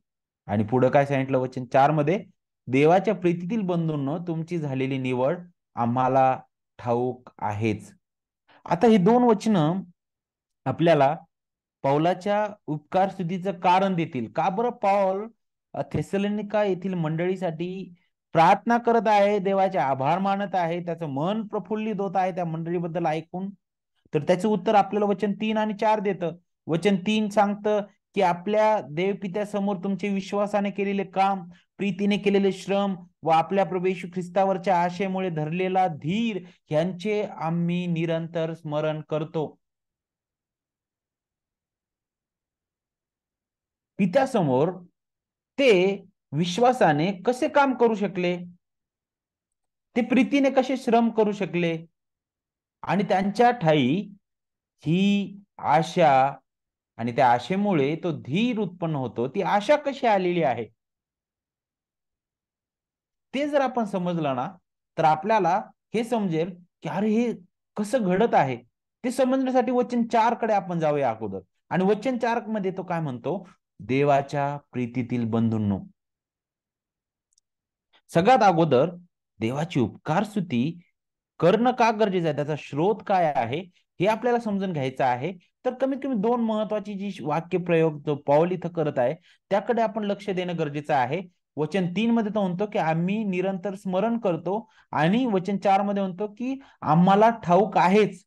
आणि पुढे काय सांगितलं वचन 4 मध्ये, देवाच्या प्रीतीतील बंधूंनो तुमची झालेली निवड आम्हाला ठाऊक आहेच. आता ही दोन वचनं आपल्याला पौलाच्या उपकार स्तुतीचं कारण देतील. का बरं पौल थेसलोनिका येथील मंडळीसाठी प्रार्थना करत आहे, देवाचे आभार मानत आहे, त्याचं मन प्रफुल्लित होत आहे त्या मंडळीबद्दल ऐकून? तर त्याचं उत्तर आपल्याला वचन 3 आणि 4 देतं. वचन 3 सांगतं, की आपल्या देवपित्यासमोर तुमचे विश्वासाने केलेले काम, प्रीतीने केलेले श्रम व आपल्या प्रभू येशू ख्रिस्तावरच्या आशेमुळे धरलेला धीर यांचे आम्ही निरंतर स्मरण करतो. पित्यासमोर ते विश्वासाने कसे काम करू शकले? ते प्रीतीने कसे श्रम करू शकले? आणि त्यांच्या ठायी ही आशा आणि त्या आशेमुळे तो धीर उत्पन्न होतो. ती आशा कशी आलेली आहे? ते जर आपण समजलं ना, तर आपल्याला हे समजेल, की अरे हे कसं घडत आहे? ते समजण्यासाठी वचन 4 कडे आपण जाऊया अगोदर. आणि वचन 4 मध्ये तो काय म्हणतो? देवाच्या प्रीतीतील बंधूंनो. सगळ्यात अगोदर देवाची उपकार स्तुती करणं का गरजेचं आहे? त्याचा स्रोत काय आहे? हे आपल्याला समजून घ्यायचं आहे. तर कमीत कमी 2 महत्वाची जी वाक्यप्रयोग जो पौल इथं करत आहे, त्याकडे आपण लक्ष देणं गरजेचं आहे. वचन 3 मध्ये तो म्हणतो, की आम्ही निरंतर स्मरण करतो आणि वचन 4 मध्ये म्हणतो, की आम्हाला ठाऊक आहेच.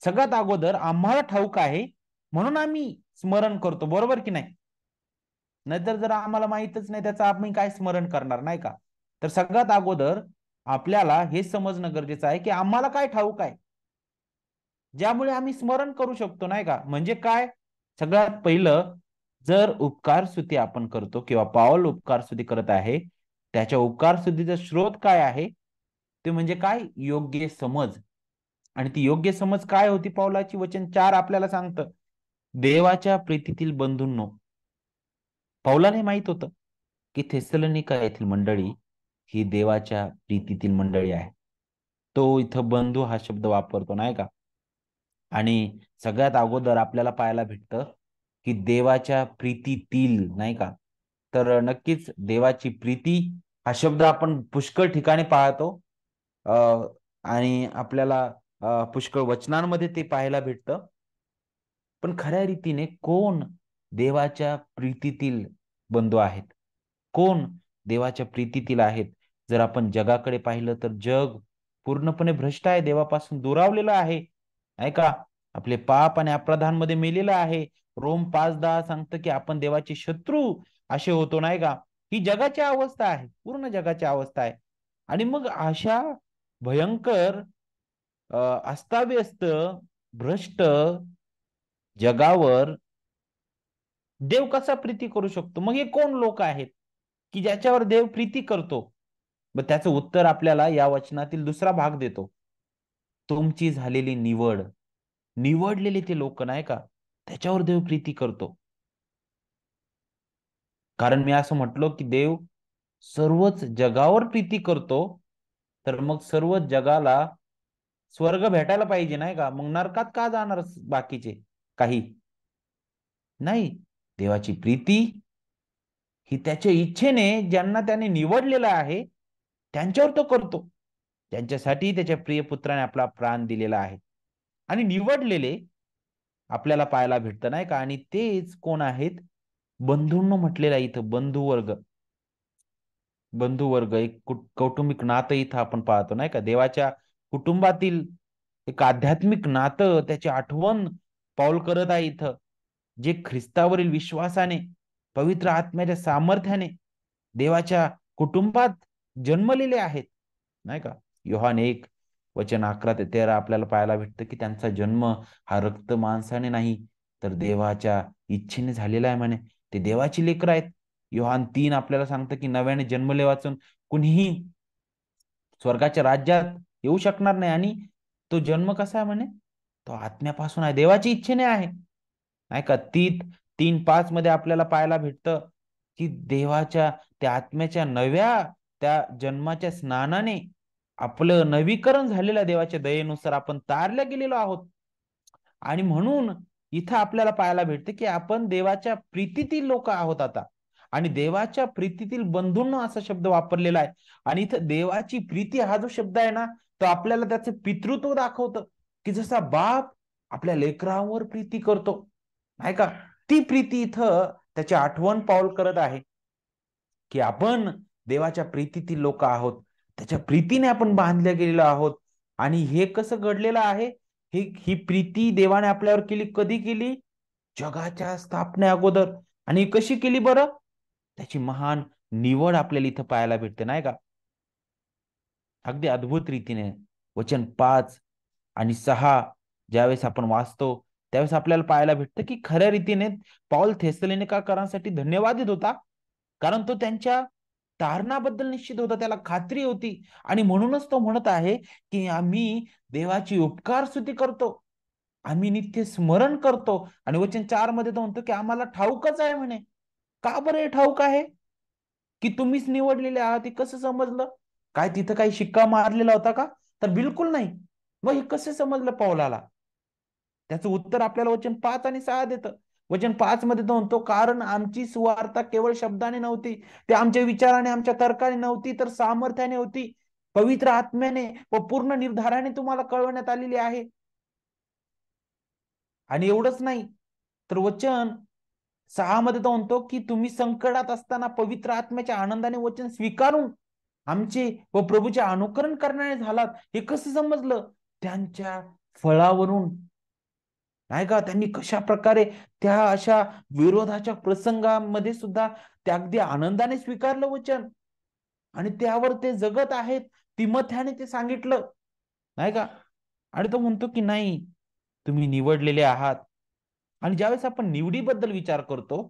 सगळ्यात अगोदर आम्हाला ठाऊक आहे म्हणून आम्ही स्मरण करतो, बरोबर की नाही? नाहीतर जर आम्हाला माहितच नाही त्याचं आम्ही काय स्मरण करणार, नाही का? तर सगळ्यात अगोदर आपल्याला हे समजणं गरजेचं आहे, की आम्हाला काय ठाऊक आहे, ज्यामुळे आम्ही स्मरण करू शकतो, नाही का? म्हणजे काय? सगळ्यात पहिलं, जर उपकार स्तुती आपण करतो किंवा पाऊल उपकार स्तुती करत आहे, त्याच्या उपकार स्तुतीचा स्रोत काय आहे? ते म्हणजे काय? योग्य समज. आणि ती योग्य समज काय होती? पावलाची वचन 4 आपल्याला सांगतं, देवाच्या प्रीतीतील बंधूंनो. पौलाने माहित होतं, की थेसलोनिका येथील मंडळी ही देवाच्या प्रीतीतील मंडळी आहे. तो इथं बंधू हा शब्द वापरतो, नाही का? आणि सगळ्यात अगोदर आपल्याला पाहायला भेटतं, की देवाच्या प्रीतीतील, नाही का? तर नक्कीच देवाची प्रीती हा शब्द आपण पुष्कळ ठिकाणी पाहतो. अ, आणि आपल्याला पुष्कळ वचनांमध्ये ते पाहायला भेटतं. पण खऱ्या रीतीने कोण देवाच्या प्रीतीतील बंधू आहेत? कोण देवाच्या प्रीतीतील आहेत? जर आपण जगाकडे पाहिलं तर जग पूर्णपणे भ्रष्ट आहे, देवापासून दुरावलेलं आहे. नाही का? आपले पाप आणि अपराधांमध्ये मेलेलं आहे. रोम 5:10 सांगतं, की आपण देवाचे शत्रू असे होतो, नाही का? ही जगाची अवस्था आहे. पूर्ण जगाची अवस्था आहे. आणि मग अशा भयंकर अस्ताव्यस्त, भ्रष्ट जगावर देव कसा प्रीती करू शकतो? मग हे कोण लोक आहेत, की ज्याच्यावर देव प्रीती करतो? मग त्याचं उत्तर आपल्याला या वचनातील दुसरा भाग देतो. तुमची झालेली निवड, निवडलेले ते लोक नाही का, त्याच्यावर देव प्रीती करतो. कारण मी असं म्हटलो की देव सर्वच जगावर प्रीती करतो, तर मग सर्वच जगाला स्वर्ग भेटायला पाहिजे नाही का, मग नरकात का जाणार बाकीचे काही नाही. देवाची प्रीती ही त्याच्या इच्छेने ज्यांना त्याने निवडलेलं आहे त्यांच्यावर तो करतो, त्यांच्यासाठी त्याच्या प्रिय पुत्राने आपला प्राण दिलेला आहे. आणि निवडलेले आपल्याला पाहायला भेटतं नाही का, आणि तेच कोण आहेत, बंधूंनो म्हटलेलं आहे इथं, बंधुवर्ग. बंधुवर्ग एक कौटुंबिक नातं इथं आपण पाहतो नाही का, देवाच्या कुटुंबातील एक आध्यात्मिक नातं, त्याची आठवण पाऊल करत आहे इथं. जे ख्रिस्तावरील विश्वासाने, पवित्र आत्म्याच्या सामर्थ्याने देवाच्या कुटुंबात जन्मलेले आहेत नाही का. योहान 1:11 ते 13 आपल्याला पाहायला भेटतं की त्यांचा जन्म हा रक्त मांसाने नाही, तर देवाच्या इच्छेने झालेला आहे म्हणे. ते देवाची लेकरं आहेत. योहान 3 आपल्याला सांगतं की नव्याने जन्मले वाचून कुणीही स्वर्गाच्या राज्यात येऊ शकणार नाही. आणि तो जन्म कसा आहे म्हणे, तो आत्म्यापासून आहे, देवाची इच्छेने आहे नाही का. 3:5 मध्ये आपल्याला पाहायला भेटतं की देवाच्या त्या आत्म्याच्या नव्या त्या जन्माच्या स्नानाने आपलं नवीकरण झालेल्या देवाच्या दयेनुसार आपण तारल्या गेलेलो आहोत. आणि म्हणून इथं आपल्याला पाहायला भेटते की आपण देवाच्या प्रीतीतील लोक आहोत आता. आणि देवाच्या प्रीतीतील बंधूंनो असा शब्द वापरलेला आहे. आणि इथं देवाची प्रीती हा जो शब्द आहे ना, तो आपल्याला त्याचं पितृत्व दाखवतं, की जसा बाप आपल्या लेकरांवर प्रीती करतो नाही का, ती प्रीती इथं त्याची आठवण पाऊल करत आहे की आपण देवाच्या प्रीतीतील लोक आहोत, त्याच्या प्रीतीने आपण बांधले गेलेलो आहोत. आणि हे कसं घडलेलं आहे, ही प्रीती देवाने आपल्यावर केली, कधी केली, जगाच्या स्थापने अगोदर. आणि कशी केली बरं, त्याची महान निवड आपल्याला इथं पाहायला भेटते नाही का. अगदी अद्भुत रीतीने वचन 5 आणि 6 ज्यावेळेस आपण वाचतो, त्यावेळेस आपल्याला पाहायला भेटतं की खऱ्या रीतीने पौल थेसलोनिकेकरांसाठी धन्यवादित होता, कारण तो त्यांच्या तारणाबद्दल निश्चित होता, त्याला खात्री होती. आणि म्हणूनच तो म्हणत आहे की आम्ही देवाची उपकार स्तुती करतो, आम्ही नित्य स्मरण करतो. आणि वचन 4 मध्ये तो म्हणतो की आम्हाला ठाऊकच आहे म्हणे. का बरं हे ठाऊक आहे की तुम्हीच निवडलेले आहात, हे कसं समजलं? काय तिथं काही शिक्का मारलेला होता का? तर बिलकुल नाही. मग हे कसं समजलं पौलाला? त्याचं उत्तर आपल्याला वचन 5 आणि 6 देतं. वचन 5 मध्ये तो म्हणतो, कारण आमची सुवार्ता केवळ शब्दाने नव्हती, ते आमच्या विचाराने, आमच्या तर्काने नव्हती, तर सामर्थ्याने होती, पवित्र आत्म्याने व पूर्ण निर्धाराने तुम्हाला कळवण्यात आलेली आहे. आणि एवढंच नाही, तर वचन 6 मध्ये तो म्हणतो की तुम्ही संकटात असताना पवित्र आत्म्याच्या आनंदाने वचन स्वीकारून आमचे व प्रभूचे अनुकरण करणारे झालात. हे कसं समजलं? त्यांच्या फळावरून नाही का. त्यांनी कशा प्रकारे त्या अशा विरोधाच्या प्रसंगामध्ये सुद्धा ते अगदी आनंदाने स्वीकारलं वचन, आणि त्यावर ते जगत आहेत. तिमोथेने ते सांगितलं नाही का. आणि तो म्हणतो की नाही, तुम्ही निवडलेले आहात. आणि ज्यावेळेस आपण निवडीबद्दल विचार करतो,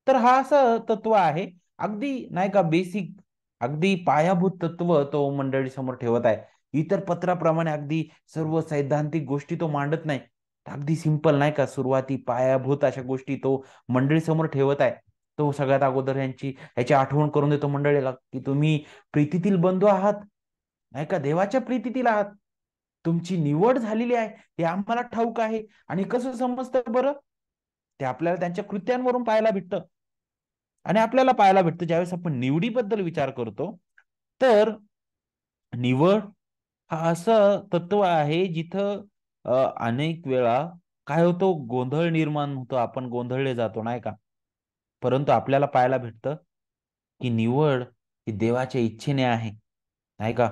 तर हा असं तत्व आहे, अगदी नाही का बेसिक, अगदी पायाभूत तत्व तो मंडळी समोर ठेवत आहे. इतर पत्राप्रमाणे अगदी सर्व सैद्धांतिक गोष्टी तो मांडत नाही, अगदी सिंपल नाही का, सुरुवाती पायाभूत अशा गोष्टी तो मंडळी समोर ठेवत आहे. तो सगळ्यात अगोदर याची आठवण करून देतो मंडळीला की तुम्ही प्रीतीतील बंधू आहात नाही का, देवाच्या प्रीतीतील आहात, तुमची निवड झालेली आहे हे आम्हाला ठाऊक आहे. आणि कसं समजतं बरं, ते आपल्याला त्यांच्या कृत्यांवरून पाहायला भेटतं. आणि आपल्याला पाहायला भेटतं ज्यावेळेस आपण निवडीबद्दल विचार करतो, तर निवड हा असं तत्व आहे जिथं अनेक वेळा काय होतो, गोंधळ निर्माण होतो, आपण गोंधळले जातो नाही का. परंतु आपल्याला पाहायला भेटतं की निवड ही देवाच्या इच्छेने आहे नाही का.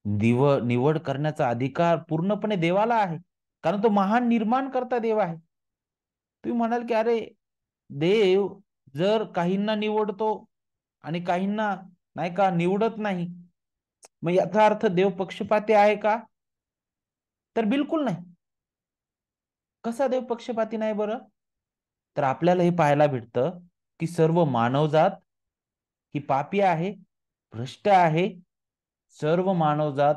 निवड करण्याचा अधिकार पूर्णपणे देवाला आहे, कारण तो महान निर्माण करता देव आहे. तुम्ही म्हणाल की अरे, देव जर काहींना निवडतो आणि काहींना नाही का निवडत नाही, मग याचा अर्थ देव पक्षपाती आहे का? तर बिलकुल नाही. कसा देव पक्षपाती नाही बरं? तर आपल्याला हे पाहायला भेटतं की सर्व मानवजात ही पापी आहे, भ्रष्ट आहे. सर्व मानवजात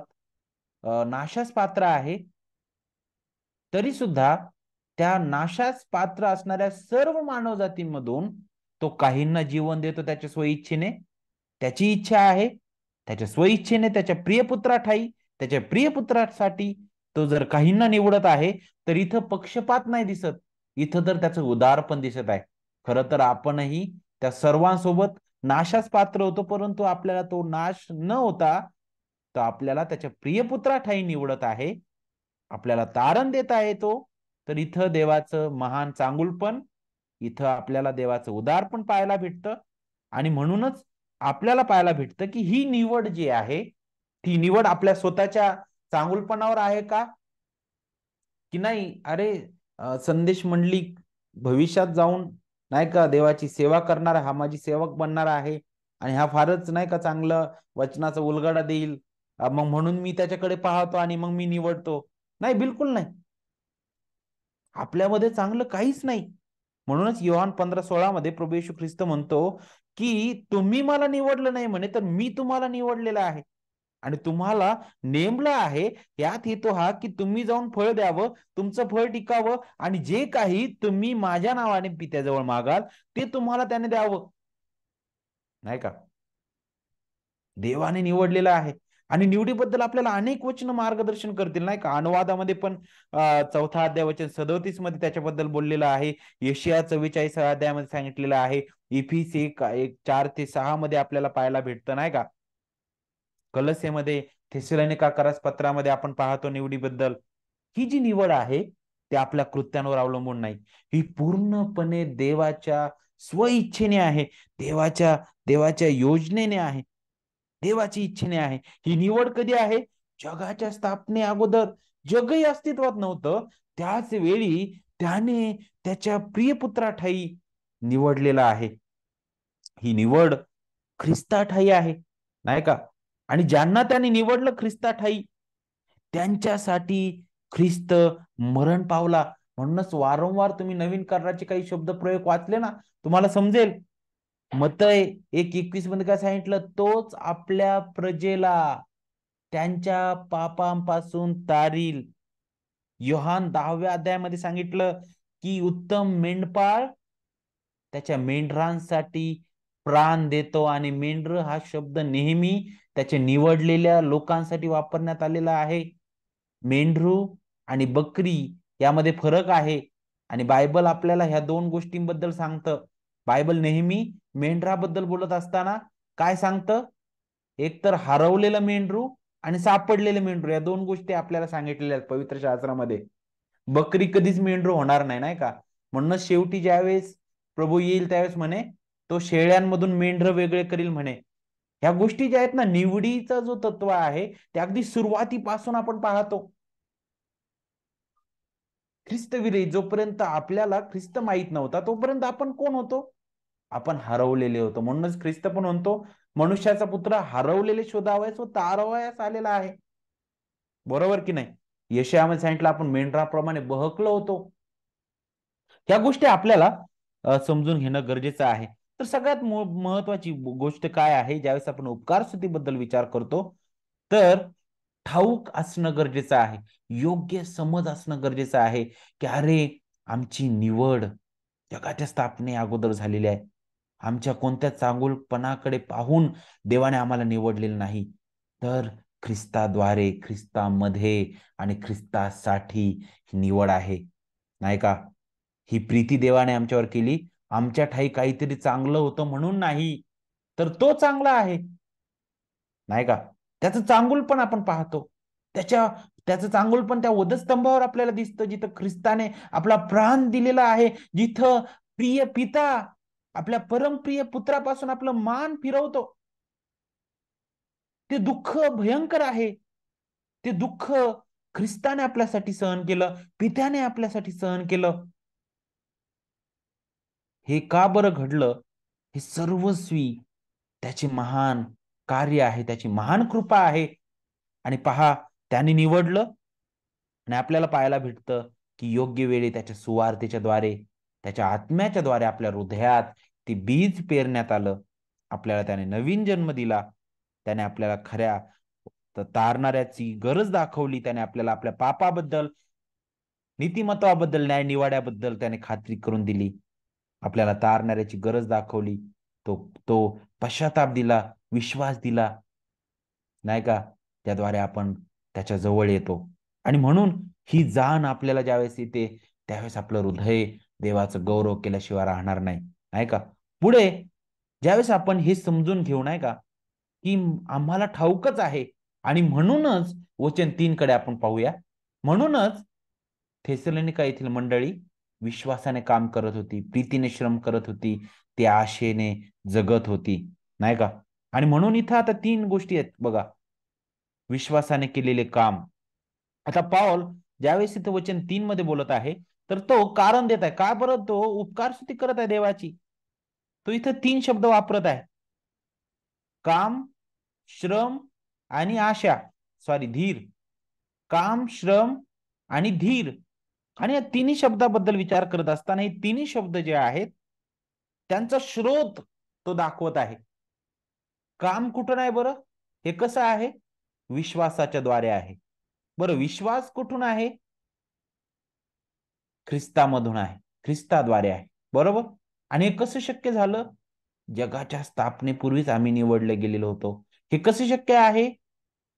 नाशास पात्र आहे, तरी सुद्धा त्या नाशास पात्र असणाऱ्या सर्व मानव जातींमधून तो काहींना जीवन देतो त्याच्या स्वइच्छेने. त्याची इच्छा आहे, त्याच्या स्वइच्छेने त्याच्या प्रियपुत्राठाई, त्याच्या प्रियपुत्रासाठी तो जर काहींना निवडत आहे, तर इथं पक्षपात नाही दिसत. इथं तर त्याचं उदार पण दिसत आहे. खरं तर आपणही त्या सर्वांसोबत नाशास पात्र होतो, परंतु आपल्याला तो नाश न होता तो आपल्याला त्याच्या प्रियपुत्राठाई निवडत आहे, आपल्याला तारण देत आहे तो. तर इथं देवाचं महान चांगुलपण, इथं आपल्याला देवाचं उदारपण पाहायला भेटतं. आणि म्हणूनच आपल्याला पाहायला भेटतं की ही निवड जी आहे, ती निवड आपल्या स्वतःच्या चांगुलपणावर आहे का, की नाही अरे संदेश मंडळी भविष्यात जाऊन नाही का देवाची सेवा करणार, हा माझी सेवक बनणार आहे आणि हा फारच नाही का चांगलं वचनाचा उलगडा देईल, मग म्हणून मी त्याच्याकडे पाहतो आणि मग मी निवडतो. नाही, बिलकुल नाही. आपल्यामध्ये चांगलं काहीच नाही. म्हणूनच योहान 15:16 मध्ये प्रभू येशू ख्रिस्त म्हणतो की तुम्ही मला निवडलं नाही म्हणे, तर मी तुम्हाला निवडलेलं आहे आणि तुम्हाला नेमलं आहे. यात हेतू हा की तुम्ही जाऊन फळ द्यावं, तुमचं फळ टिकावं आणि जे काही तुम्ही माझ्या नावाने पित्याजवळ मागाल ते तुम्हाला त्याने द्यावं. नाही का? देवाने निवडलेलं आहे. आणि निवडीबद्दल आपल्याला अनेक वचन मार्गदर्शन करतील, नाही का? अनुवादामध्ये पण 4था अध्याय वचन 37 मध्ये त्याच्याबद्दल बोललेलं आहे. यशिया 44 अध्यायामध्ये सांगितलेलं आहे. इफिसी 1:4-6 मध्ये आपल्याला पाहायला भेटतं, नाही का? कलसेमध्ये, थेसलोनिका पत्रामध्ये आपण पाहतो निवडीबद्दल. ही जी निवड आहे ती आपल्या कृत्यांवर अवलंबून नाही, ही पूर्णपणे देवाच्या स्वइच्छेने आहे, देवाच्या देवाच्या योजनेने आहे, देवाची इच्छेने आहे. ही निवड कधी आहे? जगाच्या स्थापने अगोदर. जगही अस्तित्वात नव्हतं, त्याच वेळी त्याने त्याच्या प्रियपुत्राठाई निवडलेला आहे. ही निवड ख्रिस्ताठाई आहे, नाही का? आणि ज्यांना त्याने निवडलं ख्रिस्ताठाई, त्यांच्यासाठी ख्रिस्त मरण पावला. म्हणूनच वारंवार तुम्ही नवीन कराराचे काही शब्द प्रयोग वाचले ना, तुम्हाला समजेल. मत्तय 1:21 मध्ये काय सांगितलं? तोच आपल्या प्रजेला त्यांच्या पापांपासून तारील. योहान 10व्या अध्यायामध्ये सांगितलं की उत्तम मेंढपाळ त्याच्या मेंढरांसाठी प्राण देतो. आणि मेंढर हा शब्द नेहमी त्याच्या निवडलेल्या लोकांसाठी वापरण्यात आलेला आहे. मेंढरू आणि बकरी यामध्ये फरक आहे. आणि बायबल आपल्याला ह्या दोन गोष्टींबद्दल सांगतं. बायबल नेहमी मेंढराबद्दल बोलत असताना काय सांगतं? एक तर हरवलेलं मेंढरू आणि सापडलेलं मेंढरू, या दोन गोष्टी आपल्याला सांगितलेल्या आहेत पवित्र शास्त्रामध्ये. बकरी कधीच मेंढरू होणार नाही, नाही का? म्हणूनच शेवटी ज्यावेळेस प्रभू येईल त्यावेळेस म्हणे तो शेळ्यांमधून मेंढर वेगळे करील म्हणे. ह्या गोष्टी ज्या आहेत ना, निवडीचा जो तत्व आहे ते अगदी सुरुवातीपासून आपण पाहतो. ख्रिस्तविरही जोपर्यंत आपल्याला ख्रिस्त माहित नव्हता तोपर्यंत आपण कोण होतो? आपण हरवलेले होतो. म्हणूनच ख्रिस्त पण म्हणतो मनुष्याचा पुत्र हरवलेले शोधावयास व तारवायास आलेला आहे. बरोबर की नाही? यशायामध्ये सांगितलं आपण मेंढराप्रमाणे बहकलो होतो. या गोष्टी आपल्याला समजून घेणं गरजेचं आहे. तर सगळ्यात महत्वाची गोष्ट काय आहे ज्यावेळेस आपण उपकार स्तुतीबद्दल विचार करतो, तर ठाऊक असणं गरजेचं आहे, योग्य समज असणं गरजेचं आहे की अरे आमची निवड जगाच्या स्थापने अगोदर झालेली आहे. आमच्या कोणत्या चांगुलपणाकडे पाहून देवाने आम्हाला निवडलेलं नाही, तर ख्रिस्ताद्वारे, ख्रिस्तामध्ये आणि ख्रिस्तासाठी ही निवड आहे, नाही का? ही प्रीती देवाने आमच्यावर केली. आमच्या ठाई काहीतरी चांगलं होतं म्हणून नाही, तर तो चांगला आहे, नाही का? त्याचं चांगुलपण आपण पाहतो. त्याचं चांगुलपण त्या वधस्तंभावर आपल्याला दिसतं, जिथं ख्रिस्ताने आपला प्राण दिलेला आहे, जिथं प्रिय पिता आपल्या परमप्रिय पुत्रापासून आपलं मान फिरवतो. ते दुःख भयंकर आहे. ते दुःख ख्रिस्ताने आपल्यासाठी सहन केलं, पित्याने आपल्यासाठी सहन केलं. हे का बरं घडलं? हे सर्वस्वी त्याचे महान कार्य आहे, त्याची महान कृपा आहे. आणि पहा, त्याने निवडलं आणि आपल्याला पाहायला भेटतं की योग्य वेळी त्याच्या सुवार्तेच्या द्वारे, त्याच्या आत्म्याच्या द्वारे आपल्या हृदयात ते बीज पेरण्यात आलं. आपल्याला त्याने नवीन जन्म दिला. त्याने आपल्याला खऱ्या तर तारणाऱ्याची गरज दाखवली त्याने आपल्याला, आपल्या पापाबद्दल, नीतिमत्वाबद्दल, न्याय निवाड्याबद्दल त्याने खात्री करून दिली, आपल्याला तारणाऱ्याची गरज दाखवली, तो तो पश्चाताप दिला, विश्वास दिला, नाही का, त्याद्वारे आपण त्याच्या जवळ येतो. आणि म्हणून ही जाण आपल्याला ज्यावेळेस येते त्यावेळेस आपलं हृदय देवाचं गौरव केल्याशिवाय राहणार नाही, नाही का. पुढे ज्यावेळेस आपण हे समजून घेऊ, नाही का, की आम्हाला ठाऊकच आहे, आणि म्हणूनच वचन 3 कडे आपण पाहूया. म्हणूनच थेसलोनिका येथील मंडळी विश्वासाने काम करत होती, प्रीतीने श्रम करत होती, ते आशेने जगत होती, नाही का. आणि म्हणून इथं आता 3 गोष्टी आहेत बघा. विश्वासाने केलेले काम. आता पाऊल ज्यावेळेस इथं वचन 3 मध्ये बोलत आहे, तर तो कारण देत आहे, का बरं तो उपकार स्तुती करत आहे देवाची. तो इथं 3 शब्द वापरत आहे, काम, श्रम आणि आशा, सॉरी धीर. काम, श्रम आणि धीर. आणि या तिन्ही शब्दाबद्दल विचार करत असताना हे तिन्ही शब्द जे आहेत त्यांचा स्रोत तो दाखवत आहे. काम कुठून आहे बरं? हे कसं आहे? विश्वासाच्या द्वारे आहे. बरं, विश्वास कुठून आहे? ख्रिस्तामधून आहे, ख्रिस्ताद्वारे आहे, बरोबर. आणि हे कसं शक्य झालं? जगाच्या स्थापनेपूर्वीच आम्ही निवडले गेलेलो होतो. हे कसं शक्य आहे?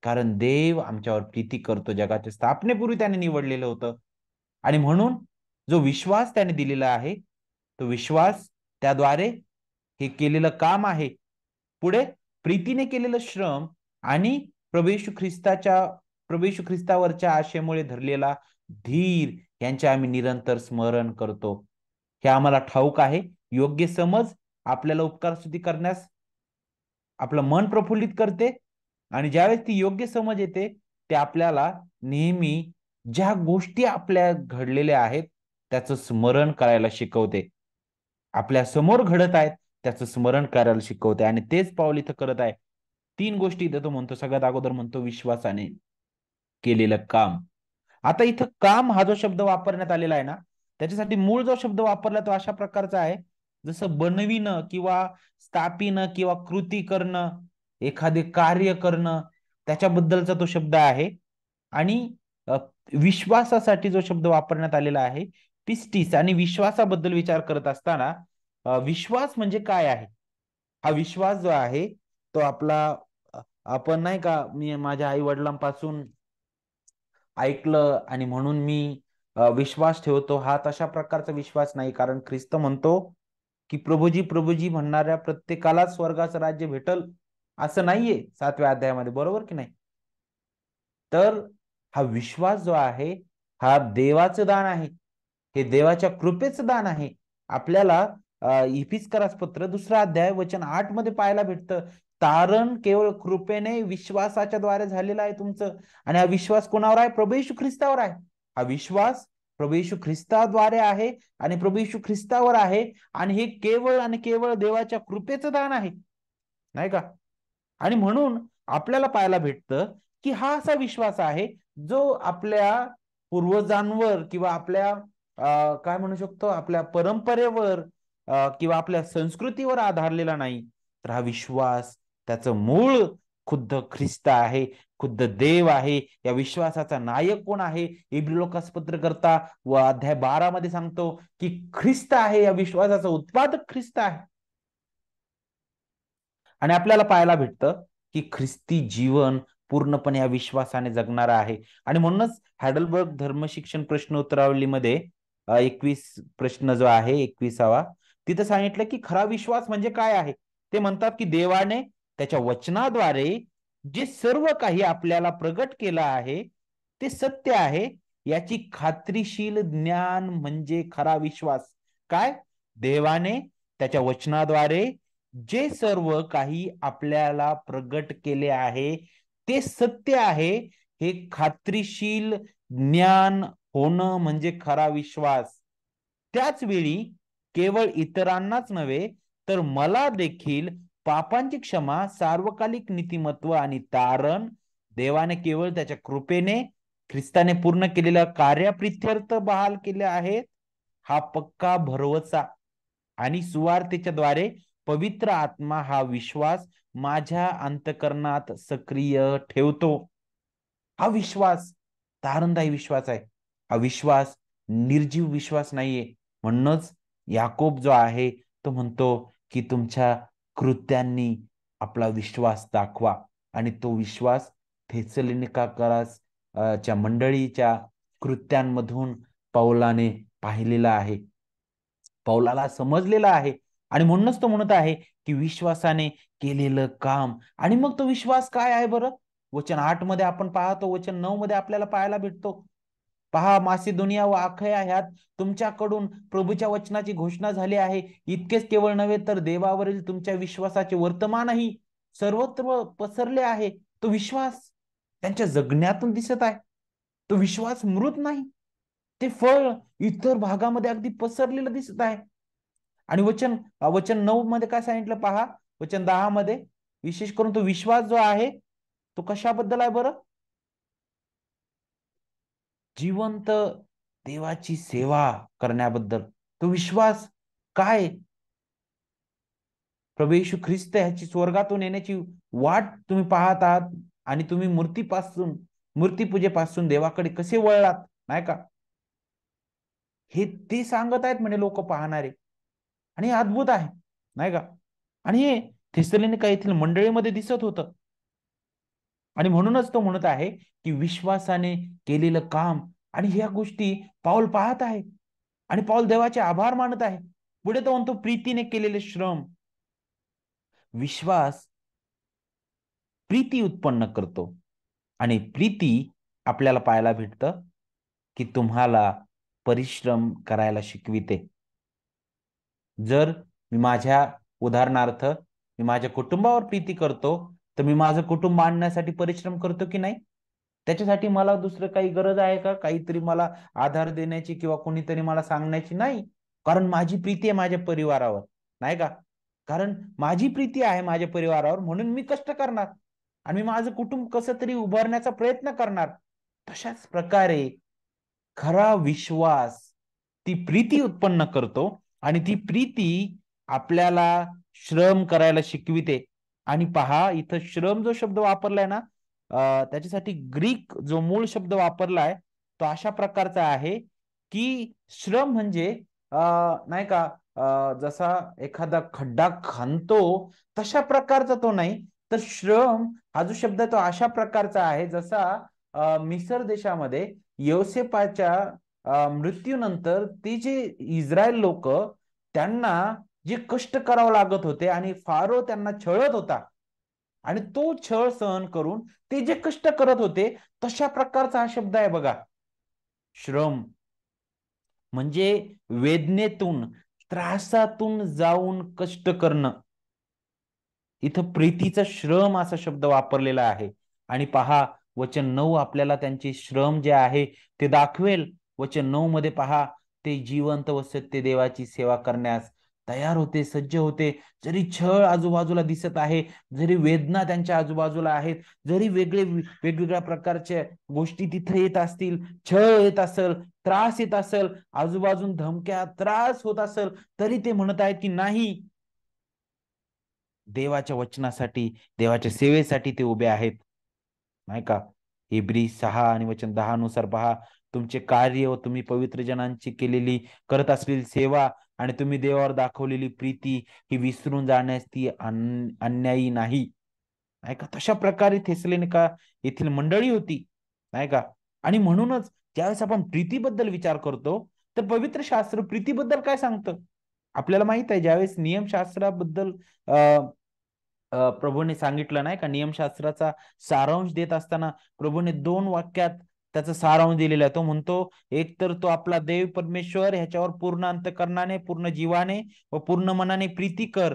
कारण देव आमच्यावर प्रीती करतो, जगाच्या स्थापनेपूर्वी त्याने निवडलेलं होतं. आणि म्हणून जो विश्वास त्याने दिलेला आहे, तो विश्वास त्याद्वारे हे केलेलं काम आहे. पुढे प्रीतीने केलेलं श्रम आणि प्रभू येशू ख्रिस्तावरच्या आशेमुळे धरलेला धीर यांचे आम्ही निरंतर स्मरण करतो. हे आम्हाला ठाऊक आहे. योग्य समज आपल्याला उपकार स्तुती करण्यास आपलं मन प्रफुल्लित करते, आणि ज्यावेळेस ती योग्य समज येते ते आपल्याला नेहमी ज्या गोष्टी आपल्या घडलेल्या आहेत त्याचं स्मरण करायला शिकवते. आपल्या समोर घडत आहेत त्याचं स्मरण करायला शिकवते. आणि तेच पाऊल इथं करत आहे. 3 गोष्टी इथं तो म्हणतो. सगळ्यात अगोदर म्हणतो विश्वासाने केलेलं काम. आता इथं काम हा जो शब्द वापरण्यात आलेला आहे ना, त्याच्यासाठी मूळ जो शब्द वापरला तो अशा प्रकारचा आहे, जसं बनविणं किंवा स्थापिणं किंवा कृती करणं, एखादे कार्य करणं, त्याच्याबद्दलचा तो शब्द आहे. आणि विश्वासासाठी जो शब्द वापरण्यात आलेला आहे पिस्टिस. आणि विश्वासाबद्दल विचार करत असताना विश्वास म्हणजे काय आहे? हा विश्वास जो आहे तो आपला आपण नाही का, मी माझ्या आई वडिलांपासून ऐकलं आणि म्हणून मी विश्वास ठेवतो, हा तशा प्रकारचा विश्वास नाही. कारण ख्रिस्त म्हणतो की प्रभुजी प्रभुजी म्हणणाऱ्या प्रत्येकाला स्वर्गाचं राज्य भेटल असं नाहीये 7व्या अध्यायामध्ये, बरोबर की नाही. तर हा विश्वास जो आहे हा देवाचं दान आहे, हे देवाच्या कृपेचं दान आहे. आपल्याला इफिस्करास पत्र 2 अध्याय वचन 8 मध्ये पाहायला भेटतं, तारण केवळ कृपेने विश्वासाच्या द्वारे झालेला आहे तुमचं. आणि हा विश्वास कोणावर आहे? प्रभू येशू ख्रिस्तावर आहे. हा विश्वास प्रभू येशू ख्रिस्ताद्वारे आहे आणि प्रभू येशू ख्रिस्तावर आहे. आणि हे केवळ आणि केवळ देवाच्या कृपेचं दान आहे, नाही का. आणि म्हणून आपल्याला पाहायला भेटतं की हा असा विश्वास आहे जो आपल्या पूर्वजांवर किंवा आपल्या काय म्हणू शकतो, आपल्या परंपरेवर किंवा आपल्या संस्कृतीवर आधारलेला नाही. तर हा विश्वास त्याचं मूळ खुद्द ख्रिस्त आहे, खुद्द देव आहे. या विश्वासाचा नायक कोण आहे? इब्री लोकास पत्र करता व अध्याय 12 मध्ये सांगतो की ख्रिस्त आहे. या विश्वासाचा उत्पादक ख्रिस्त आहे. आणि आपल्याला पाहायला भेटतं की ख्रिस्ती जीवन पूर्णपणे या विश्वासाने जगणारा आहे. आणि म्हणूनच हॅडलबर्ग धर्मशिक्षण प्रश्न उत्तरावलीमध्ये 21 प्रश्न जो आहे 21वा, तिथं सांगितलं की खरा विश्वास म्हणजे काय आहे. ते म्हणतात की देवाने त्याच्या वचनाद्वारे जे सर्व काही आपल्याला प्रगट केलं आहे ते सत्य आहे याची खात्रीशील ज्ञान म्हणजे खरा विश्वास. काय? देवाने त्याच्या वचनाद्वारे जे सर्व काही आपल्याला प्रगट केले आहे ते सत्य आहे हे खात्रीशील ज्ञान होणं म्हणजे खरा विश्वास. त्याच वेळी केवळ इतरांनाच नव्हे तर मला देखील पापांची क्षमा, सार्वकालिक नीतिमत्व आणि तारण देवाने केवळ त्याच्या कृपेने ख्रिस्ताने पूर्ण केलेल्या कार्याप्रित्यर्थ बहाल केले आहेत. हा पक्का भरवसा आणि सुवार्तेच्या द्वारे पवित्र आत्मा हा विश्वास माझ्या अंतःकरणात सक्रिय ठेवतो. हा विश्वास आनंददायी विश्वास आहे. हा विश्वास निर्जीव विश्वास नाहीये. म्हणूनच याकोब जो आहे तो म्हणतो की तुमच्या कृत्यांनी आपला विश्वास दाखवा. आणि तो विश्वास थेसलोनिकास च्या मंडळीच्या कृत्यांमधून पौलाने पाहिलेला आहे. पौलाला समजलेला आहे. आणि म्हणूनच तो म्हणत आहे की विश्वासाने केलेलं काम. आणि मग तो विश्वास काय आहे बरं? वचन 8 मध्ये आपण पाहतो, वचन 9 मध्ये आपल्याला पाहायला भेटतो. पहा, मासिदोनिया व अखया ह्यात तुमच्याकडून प्रभूच्या वचनाची घोषणा झाली आहे. इतकेच केवळ नव्हे तर देवावरील तुमच्या विश्वासाचे वर्तमानही सर्वत्र पसरले आहे. तो विश्वास त्यांच्या जगण्यातून दिसत आहे. तो विश्वास मृत नाही. ते फळ इतर भागामध्ये अगदी पसरलेलं दिसत आहे. आणि वचन वचन 9 मध्ये काय सांगितलं पहा, वचन 10 मध्ये विशेष करून तो विश्वास जो आहे तो कशाबद्दल आहे बरं? जिवंत देवाची सेवा करण्याबद्दल. तो विश्वास काय? प्रभू येशू ख्रिस्त ह्याची स्वर्गातून येण्याची वाट तुम्ही पाहत आहात आणि तुम्ही मूर्तीपूजेपासून देवाकडे कसे वळलात, नाही का? हे ते सांगत आहेत म्हणे लोक पाहणारे. आणि हे अद्भुत आहे, नाही का? आणि हे थेसलोनिका येथील मंडळीमध्ये दिसत होतं. आणि म्हणूनच तो म्हणत आहे की विश्वासाने केलेलं काम. आणि ह्या गोष्टी पाऊल पाहत आहे आणि पाऊल देवाचे आभार मानत आहे. पुढे तो म्हणतो प्रीतीने केलेले श्रम. विश्वास प्रीती उत्पन्न करतो. आणि प्रीती आपल्याला पाहायला भेटतं की तुम्हाला परिश्रम करायला शिकविते. जर मी उदाहरणार्थ मी माझ्या कुटुंबावर प्रीती करतो, तर मी माझं कुटुंब आणण्यासाठी परिश्रम करतो की नाही? त्याच्यासाठी मला दुसरं काही गरज आहे का? काहीतरी मला आधार देण्याची किंवा कोणीतरी मला सांगण्याची नाही. कारण माझी प्रीती आहे माझ्या परिवारावर, नाही का? कारण माझी प्रीती आहे माझ्या परिवारावर म्हणून मी कष्ट करणार आणि मी माझं कुटुंब कसं तरी उभारण्याचा प्रयत्न करणार. तशाच प्रकारे खरा विश्वास ती प्रीती उत्पन्न करतो आणि ती प्रीती आपल्याला श्रम करायला शिकविते. आणि पहा, इथं श्रम जो शब्द वापरलाय ना, त्याच्यासाठी ग्रीक जो मूळ शब्द वापरलाय तो अशा प्रकारचा आहे की श्रम म्हणजे नाही का, जसा एखादा खड्डा खणतो तशा प्रकारचा तो नाही. तर श्रम हा जो शब्द तो अशा प्रकारचा आहे जसा मिसर देशामध्ये योसेपाच्या मृत्यूनंतर ते जे इस्रायल लोक त्यांना जे कष्ट करावं लागत होते आणि फारो त्यांना छळत होता आणि तो छळ सहन करून ते जे कष्ट करत होते तशा प्रकारचा हा शब्द आहे बघा. श्रम म्हणजे वेदनेतून, त्रासातून जाऊन कष्ट करणं. इथं प्रीतीचा श्रम असा शब्द वापरलेला आहे. आणि पहा, वचन 9 आपल्याला त्यांचे श्रम जे आहे ते दाखवेल. वचन 9 मध्ये पहा, ते जिवंत व सत्य देवाची सेवा करण्यास तयार होते, सज्ज होते. जरी छळ आजूबाजूला दिसत आहे, जरी वेदना त्यांच्या आजूबाजूला आहेत, जरी वेगवेगळ्या प्रकारच्या गोष्टी तिथे येत असतील, छळ येत असेल, त्रास येत असेल, आजूबाजून धमक्या त्रास होत असेल, तरी ते म्हणत आहेत की नाही, देवाच्या वचनासाठी, देवाच्या सेवेसाठी ते उभे आहेत, नाही का? इब्री 6 आणि वचन 10 नुसार पहा, तुमचे कार्य व तुम्ही पवित्र जनांची केलेली करत असलेली सेवा आणि तुम्ही देवावर दाखवलेली प्रीती ही विसरून जाण्यास ती अन्यायी नाही, नाही का? तशा प्रकारे थेसलोनिका येथील मंडळी होती, नाही का? आणि म्हणूनच ज्यावेळेस आपण प्रीतीबद्दल विचार करतो तर पवित्र शास्त्र प्रीतीबद्दल काय सांगतं? आपल्याला माहित आहे, ज्यावेळेस नियमशास्त्राबद्दल प्रभूने सांगितलं, नाही का, नियमशास्त्राचा सारांश देत असताना प्रभूने 2 वाक्यात त्याचा सारांश दिलेला आहे. तो म्हणतो, एक तर तो आपला देव परमेश्वर ह्याच्यावर पूर्ण अंतःकरणाने, पूर्ण जीवाने व पूर्ण मनाने प्रीती कर,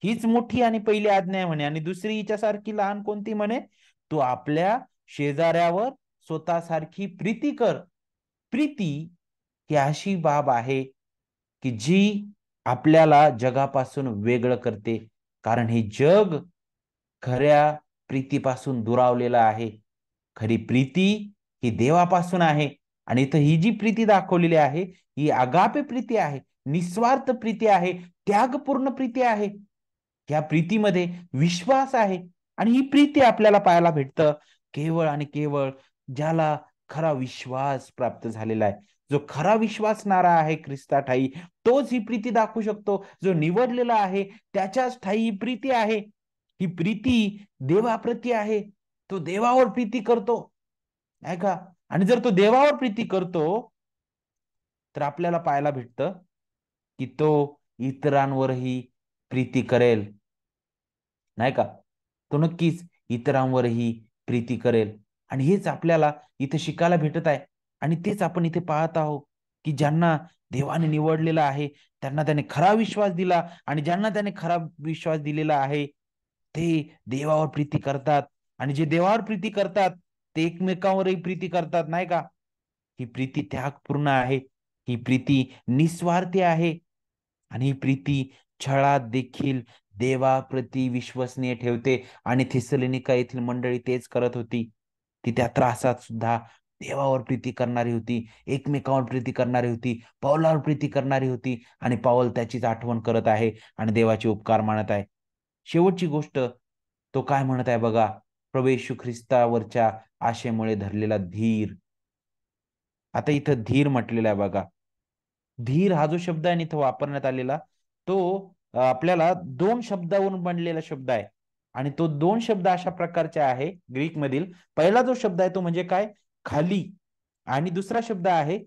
हीच मोठी आणि पहिली आज्ञा आहे म्हणे. आणि दुसरी हिच्यासारखी लहान कोणती म्हणे, तू आपल्या शेजाऱ्यावर स्वतःसारखी प्रीती कर. प्रीती ही अशी बाब आहे की जी आपल्याला जगापासून वेगळं करते. कारण हे जग खऱ्या प्रीतीपासून दुरावलेलं आहे. खरी प्रीती ही देवापासून आहे. आणि इथं ही जी प्रीती दाखवलेली आहे ही आगापे प्रीती आहे, निस्वार्थ प्रीती आहे, त्यागपूर्ण प्रीती आहे. या प्रीतीमध्ये विश्वास आहे. आणि ही प्रीती आपल्याला पाहायला भेटतं केवळ आणि केवळ ज्याला खरा विश्वास प्राप्त झालेला आहे. जो खरा विश्वासणारा आहे ख्रिस्ताठायी, तोच ही प्रीती दाखवू शकतो. जो निवडलेला आहे त्याच्याच ठायी ही प्रीती आहे. ही प्रीती देवाप्रती आहे. तो देवावर प्रीती करतो, नाही का? आणि जर तो देवावर प्रीती करतो, तर आपल्याला पाहायला भेटतं की तो इतरांवरही प्रीती करेल, नाही का? तो नक्कीच इतरांवरही प्रीती करेल. आणि हेच आपल्याला इथे शिकायला भेटत आहे. आणि तेच आपण इथे पाहत आहोत की ज्यांना देवाने निवडलेलं आहे, त्यांना त्याने खरा विश्वास दिला. आणि ज्यांना त्याने खरा विश्वास दिलेला आहे, ते देवावर प्रीती करतात. आणि जे देवावर प्रीती करतात, ते एकमेकांवरही प्रीती करतात, नाही का? ही प्रीती त्यागपूर्ण आहे. ही प्रीती निस्वार्थी आहे. आणि ही प्रीती छळात देखील देवाप्रती विश्वसनीय ठेवते. आणि थिस्सलुनीका येथील मंडळी तेच करत होती. ती त्या त्रासात सुद्धा देवावर प्रीती करणारी होती, एकमेकांवर प्रीती करणारी होती, पावलावर प्रीती करणारी होती. आणि पाऊल त्याचीच आठवण करत आहे आणि देवाचे उपकार मानत आहे. शेवटची गोष्ट तो काय म्हणत आहे बघा, प्रभू येशू ख्रिस्तावरच्या आशेमुळे धरलेला धीर. आता इथं धीर म्हटलेला आहे बघा. धीर हा जो शब्द आहे इथं वापरण्यात आलेला, तो आपल्याला दोन शब्दावरून बनलेला शब्द आहे. आणि तो दोन शब्द अशा प्रकारचे आहे ग्रीक मधील. पहिला जो शब्द आहे तो म्हणजे काय, खाली. आणि दुसरा शब्द आहे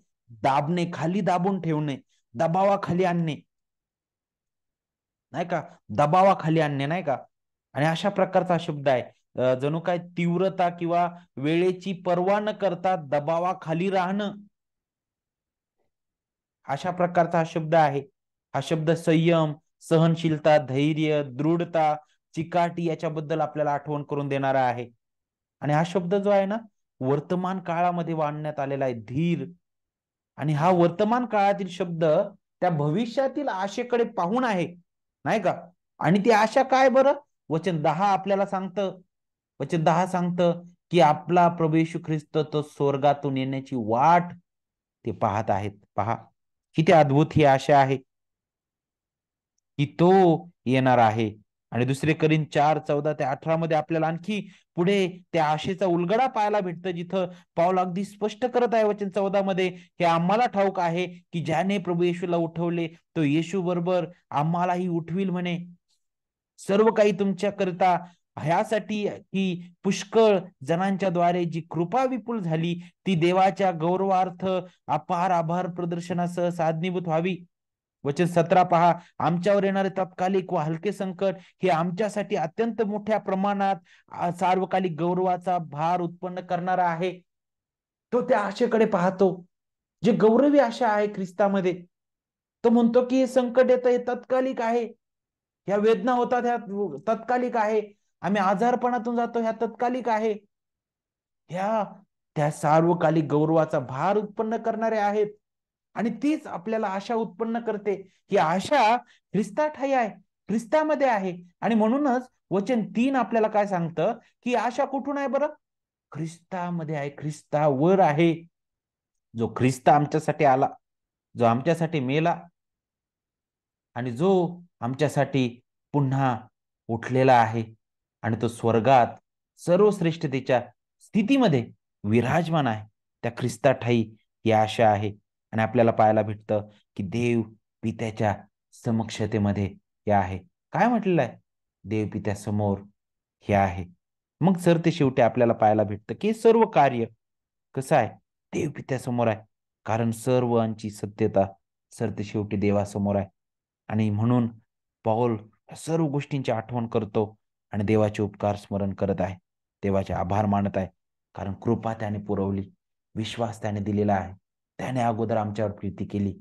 दाबणे, खाली दाबून ठेवणे, दबावाखाली आणणे, नाही का? दबावाखाली आणणे, नाही का? आणि अशा प्रकारचा शब्द आहे. जणू काय तीव्रता किंवा वेळेची पर्वा न करता दबावाखाली राहणं, अशा प्रकारचा हा शब्द आहे. हा शब्द संयम, सहनशीलता, धैर्य, दृढता, चिकाटी याच्याबद्दल आपल्याला आठवण करून देणारा आहे. आणि हा शब्द जो आहे ना, वर्तमान काळामध्ये वाढण्यात आलेला आहे, धीर. आणि हा वर्तमान काळातील शब्द त्या भविष्यातील आशेकडे पाहून आहे, नाही का? आणि ती आशा काय बरं? वचन 10 आपल्याला सांगतं. वचन 10 सांगतं की आपला प्रभू येशू ख्रिस्त तो स्वर्गातून येण्याची वाट ते पाहत आहेत. पहा किती अद्भुत ही आशा आहे की तो येणार आहे. आणि दुसरे करीन 4:14 ते 18 मध्ये आपल्याला आणखी पुढे त्या आशेचा उलगडा पाहायला भेटतं, जिथं पाऊल अगदी स्पष्ट करत आहे वचन 14 मध्ये, हे आम्हाला ठाऊक आहे की ज्याने प्रभू येशूला उठवले तो येशू बरोबर आम्हालाही उठविल म्हणे. सर्व काही तुमच्याकरिता ह्यासाठी की पुष्कळ जणांच्या द्वारे जी कृपा विपुल झाली, ती देवाच्या गौरवार्थ अपार आभार प्रदर्शनासह साधनीभूत व्हावी. वचन 17 पहा, आमच्यावर येणारे तात्कालिक व हलके संकट हे आमच्यासाठी अत्यंत मोठ्या प्रमाणात सार्वकालिक गौरवाचा भार उत्पन्न करणारा आहे. तो त्या आशेकडे पाहतो, जे गौरवी आशा आहे ख्रिस्तामध्ये. तो म्हणतो की हे संकट येतं हे तात्कालिक आहे, ह्या वेदना होतात ह्या तात्कालिक आहे, आम्ही आजारपणातून जातो ह्या तात्कालिक आहे. ह्या त्या सार्वकालिक गौरवाचा भार उत्पन्न करणारे आहेत. आणि तीच आपल्याला आशा उत्पन्न करते. ही आशा ख्रिस्ताठायी आहे, ख्रिस्तामध्ये आहे. आणि म्हणूनच वचन 3 आपल्याला काय सांगतं की आशा कुठून आहे बरं? ख्रिस्तामध्ये आहे, ख्रिस्तावर आहे. जो ख्रिस्त आमच्यासाठी आला, जो आमच्यासाठी मेला, आणि जो आमच्यासाठी पुन्हा उठलेला आहे. आणि तो स्वर्गात सर्वश्रेष्ठतेच्या स्थितीमध्ये विराजमान आहे. त्या ख्रिस्ताठायी ही आशा आहे. आणि आपल्याला पाहायला भेटतं की देव पित्याच्या समक्षतेमध्ये हे आहे. काय म्हटलेलं आहे? देव पित्यासमोर हे आहे. मग ते शेवटी आपल्याला पाहायला भेटतं की सर्व कार्य कसं आहे? देव पित्यासमोर आहे. कारण सर्वांची सत्यता ते शेवटी देवासमोर आहे. आणि म्हणून पाऊल सर्व गोष्टींची आठवण करतो आणि देवाचे उपकार स्मरण करत आहे. देवाचे आभार मानत आहे. कारण कृपा त्याने पुरवली, विश्वास त्याने दिलेला आहे. त्याने अगोदर आमच्यावर प्रीती केली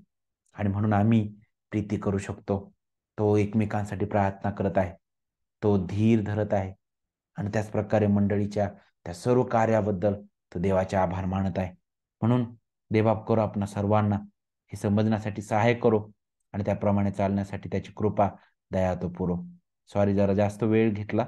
आणि म्हणून आम्ही प्रीती करू शकतो. तो एकमेकांसाठी प्रार्थना करत आहे. तो धीर धरत आहे. आणि त्याच प्रकारे मंडळीच्या त्या सर्व कार्याबद्दल तो देवाचे आभार मानत आहे. म्हणून देवबाप करो आपण सर्वांना हे समजण्यासाठी सहाय्य करो आणि त्याप्रमाणे चालण्यासाठी त्याची कृपा, दया तो पुरो. सॉरी जरा जास्त वेळ घेतला.